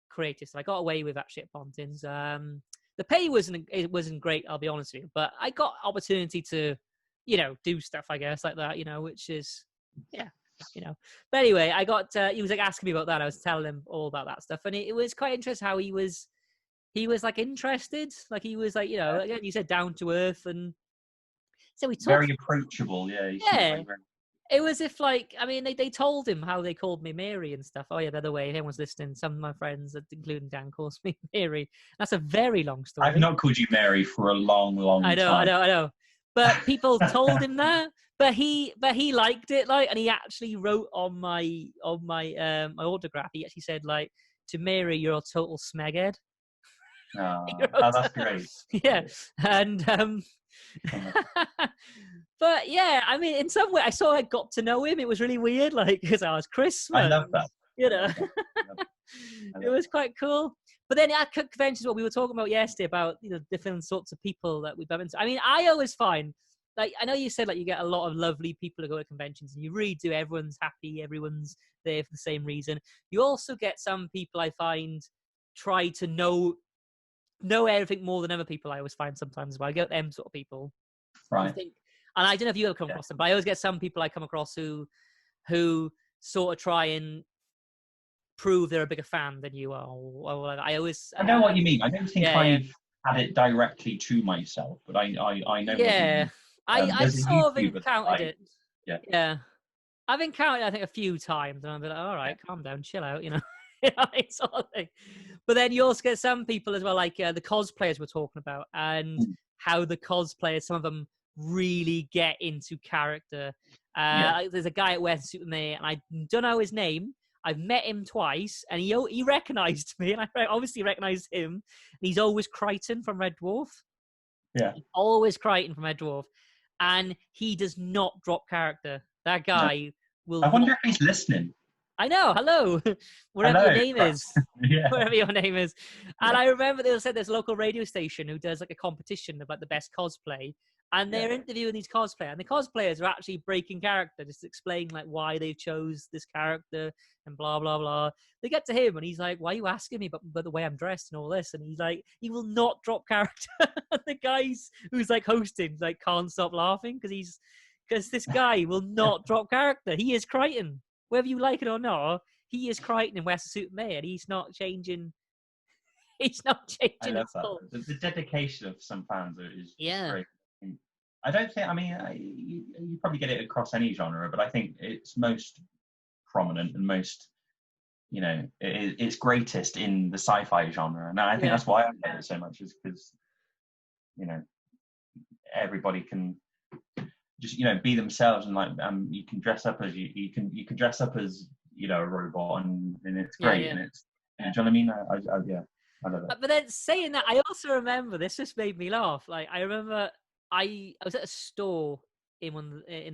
creative. So I got away with actually at Pontins. The pay wasn't great, I'll be honest with you, but I got opportunity to, do stuff, I guess, like that, which is, But anyway, I got, he was like asking me about that. I was telling him all about that stuff, and it was quite interesting how he was like interested, like he was like, again, you said down to earth, and so we talked. Very approachable, yeah. It was if, like, I mean, they told him how they called me Mary and stuff. Oh, yeah, by the way, if anyone's listening, some of my friends, including Dan, calls me Mary. That's a very long story. I've not called you Mary for a long, long time. I know. But people told him that. But he liked it, like, and he actually wrote on my autograph. He actually said, like, to Mary, you're a total smeghead. Oh, that's great. Yeah, and but yeah, I mean, in some way, I got to know him. It was really weird, like, because I was Christmas. I love that. It was quite cool. But then at conventions, what we were talking about yesterday about different sorts of people that we've been into. I mean, I always find, like, I know you said, like, you get a lot of lovely people who go to conventions, and you really do. Everyone's happy. Everyone's there for the same reason. You also get some people I find try to know everything more than other people. I always find sometimes. But I get them sort of people. Right. And I don't know if you ever come across them, but I always get some people I come across who sort of try and prove they're a bigger fan than you are. I know what you mean. I don't think I've had it directly to myself, but I know. Yeah, I sort of encountered it. Yeah. I've encountered it, I think, a few times, and I'm like, all right, calm down, chill out, sort of thing. But then you also get some people as well, like the cosplayers we're talking about, and how the cosplayers, some of them really get into character. There's a guy at West Superman, and I don't know his name. I've met him twice, and he recognised me, and I obviously recognised him. And he's always Crichton from Red Dwarf. Yeah. Always Crichton from Red Dwarf. And he does not drop character. That guy will... I wonder if he's listening. I know, hello. Whatever your name is. Whatever your name is. And I remember they said there's a local radio station who does like a competition about the best cosplay. And they're interviewing these cosplayers, and the cosplayers are actually breaking character, just explaining like why they chose this character and blah blah blah. They get to him, and he's like, "Why are you asking me about the way I'm dressed and all this?" And he's like, he will not drop character. The guys who's like hosting like can't stop laughing because this guy will not drop character. He is Crichton, whether you like it or not. He is Crichton in West Superman. He's not changing. He's not changing. I love that. The dedication of some fans is great. I don't think. I mean, you probably get it across any genre, but I think it's most prominent and most, it's greatest in the sci-fi genre, and I think that's why I love it so much, is because everybody can just be themselves, and like you can dress up as you can dress up as a robot, and it's great, and it's do you know what I mean? I love it. But then saying that, I also remember this just made me laugh. Like I remember I was at a store in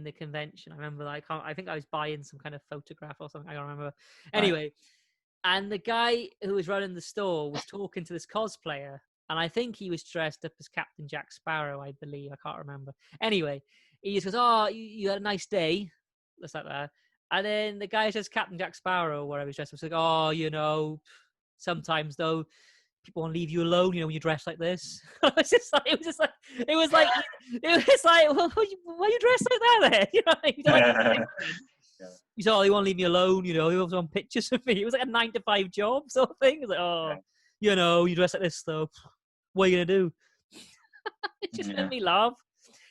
the convention. I remember I think I was buying some kind of photograph or something. I don't remember. Anyway, and the guy who was running the store was talking to this cosplayer, and I think he was dressed up as Captain Jack Sparrow, I believe. I can't remember. Anyway, he just goes, "Oh, you had a nice day," just like that. And then the guy says Captain Jack Sparrow, or whatever he's dressed up. He's like, "Oh, sometimes though, people won't leave you alone, when you dress like this." It was like, well, why you dressed like that then? He's "Oh, he won't leave me alone, he was on pictures of me." It was like a 9-to-5 job sort of thing. It was like, "Oh, you dress like this though. What are you gonna do?" It just made me laugh.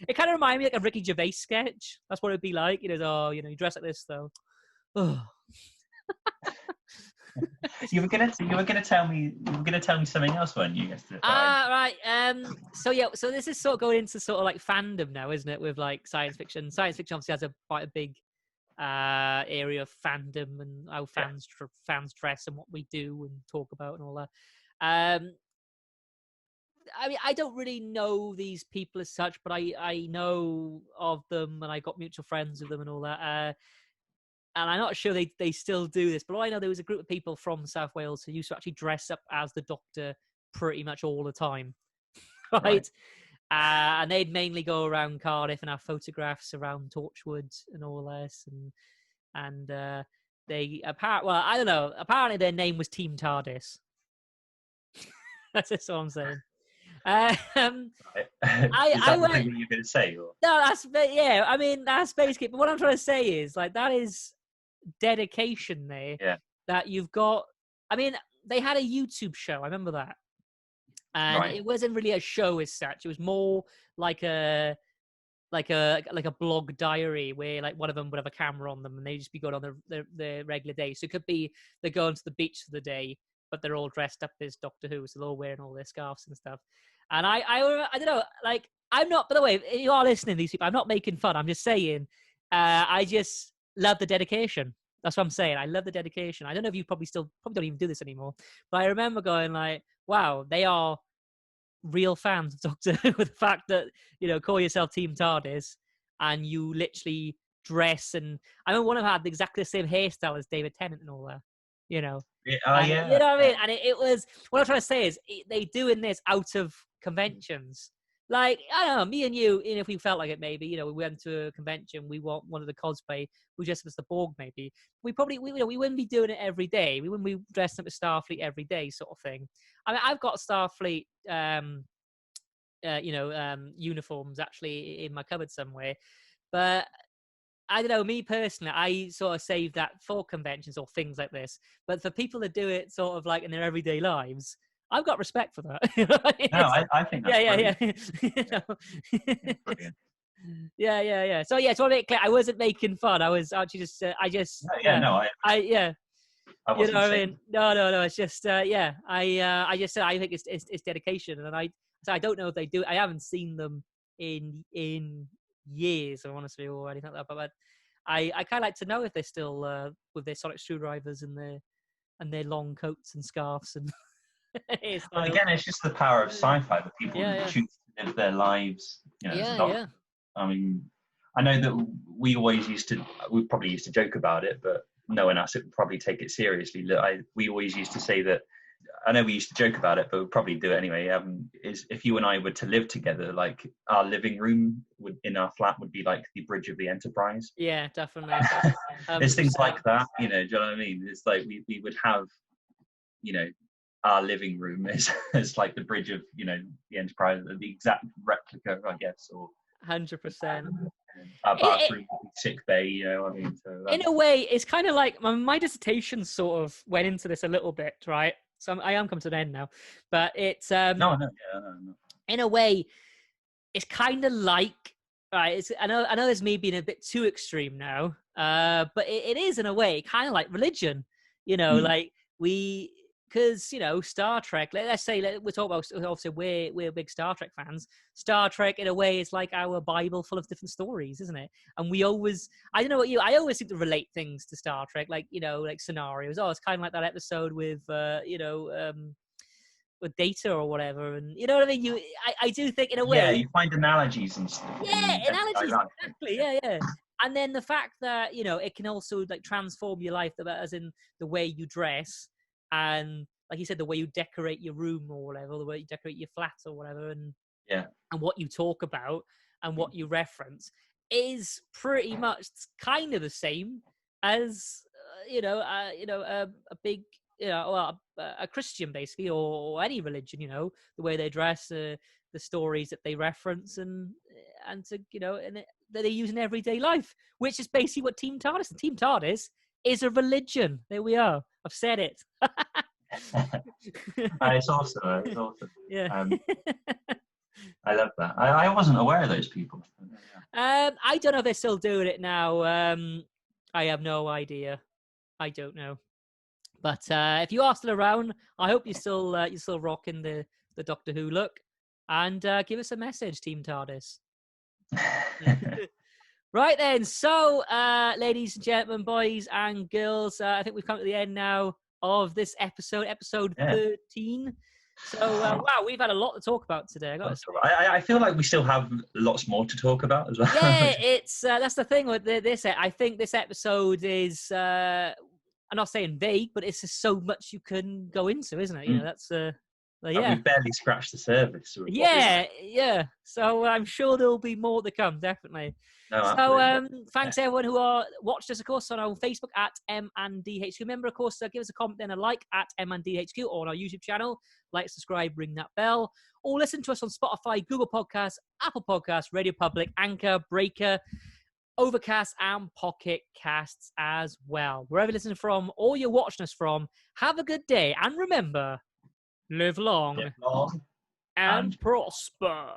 It kind of reminded me like a Ricky Gervais sketch. That's what it'd be like. "Oh, you dress like this though." Oh. You were gonna tell me something else, weren't you? Right. So this is sort of going into sort of like fandom now, isn't it? With like science fiction. Science fiction obviously has quite a big area of fandom and how fans dress and what we do and talk about and all that. I mean, I don't really know these people as such, but I know of them, and I got mutual friends with them and all that. And I'm not sure they still do this, but all I know, there was a group of people from South Wales who used to actually dress up as the Doctor pretty much all the time, right? And they'd mainly go around Cardiff and have photographs around Torchwood and all this, and they I don't know. Apparently, their name was Team TARDIS. That's just what I'm saying. Is that the thing that you're going to say? Or? No, I mean, that's basically. But what I'm trying to say is, like, that is dedication there. Yeah. That you've got. I mean, they had a YouTube show. I remember that, and it wasn't really a show as such. It was more like a blog diary where like one of them would have a camera on them and they'd just be going on their regular day. So it could be they're going to the beach for the day, but they're all dressed up as Doctor Who, so they're all wearing all their scarves and stuff. And I don't know, like, I'm not, by the way, if you are listening to these people, I'm not making fun. I'm just saying, I just love the dedication. That's what I'm saying. I love the dedication. I don't know if you probably don't even do this anymore, but I remember going like, wow, they are real fans of Doctor Who, with the fact that, call yourself Team TARDIS and you literally dress. And I remember one of them had exactly the same hairstyle as David Tennant and all that, Yeah. You know what I mean? And it was, what I'm trying to say is they doing this out of conventions. Like, I don't know, me and you, if we felt like it, maybe, we went to a convention, we wanted to cosplay, we dressed up as the Borg, maybe. We probably, we wouldn't be doing it every day. We wouldn't be dressing up as Starfleet every day, sort of thing. I mean, I've got Starfleet, uniforms actually in my cupboard somewhere. But I don't know, me personally, I sort of save that for conventions or things like this. But for people that do it sort of like in their everyday lives, I've got respect for that. No, I think that's brilliant. Yeah. So yeah, to make it clear, I wasn't making fun. I was actually just, I wasn't what I mean? No. It's just, I just said I think it's dedication, and I don't know if they do. I haven't seen them in years, honestly, or anything like that. But I kind of like to know if they're still with their sonic screwdrivers and their long coats and scarves and. Well, again, it's just the power of sci-fi that people choose to live their lives. I mean, I know that we probably used to joke about it, but no one else would probably take it seriously. We always used to say that. I know we used to joke about it, but we'll probably do it anyway. Is if you and I were to live together, like our living room in our flat would be like the bridge of the Enterprise. Yeah, definitely. There's things like that, do you know what I mean? It's like we would have, our living room as like the bridge of, the Enterprise, the exact replica, I guess, or 100%. Our bathroom, sick bay, I mean. So in a way, it's kind of like my dissertation sort of went into this a little bit, right? So I am coming to an end now, but it's no. In a way, it's kind of like right, I know this me being a bit too extreme now, but it is in a way kind of like religion, like because Star Trek. Let's say we're talking about, obviously we're big Star Trek fans. Star Trek in a way is like our Bible full of different stories, isn't it? And I don't know what I always seem to relate things to Star Trek, like like scenarios. Oh, it's kind of like that episode with with Data or whatever, and you know what I mean. I do think in a Yeah, way. you find analogies and stuff. Yeah, In every analogies, life. exactly. Yeah. And then the fact that it can also like transform your life, as in the way you dress, and like you said, the way you decorate your room or whatever, the way you decorate your flat or whatever, and Yeah. what you talk about and what you reference is pretty much kind of the same as a big a Christian basically, or any religion. The way they dress, the stories that they reference, and to that they use in everyday life, which is basically what Team TARDIS. And Team TARDIS is a religion. There we are. I've said it. It's awesome. It's awesome. Yeah. I love that. I wasn't aware of those people. I don't know if they're still doing it now. I have no idea. I don't know. But if you are still around, I hope you're still rocking the Doctor Who look, and give us a message, Team TARDIS. Right then, so ladies and gentlemen, boys and girls, I think we've come to the end now of this episode 13. So wow, we've had a lot to talk about today. I feel like we still have lots more to talk about as well. Yeah, it's that's the thing with this. I think this episode is I'm not saying vague, but it's just so much you can go into, isn't it? That's yeah. We've barely scratched the surface. Yeah. So I'm sure there'll be more to come, definitely. No, so thanks everyone who watched us, of course, on our Facebook at M&DHQ. Remember, of course, give us a comment and a like at M&DHQ, or on our YouTube channel. Like, subscribe, ring that bell, or listen to us on Spotify, Google Podcasts, Apple Podcasts, Radio Public, Anchor, Breaker, Overcast, and Pocket Casts as well. Wherever you're listening from or you're watching us from, have a good day, and remember, live long, and and prosper.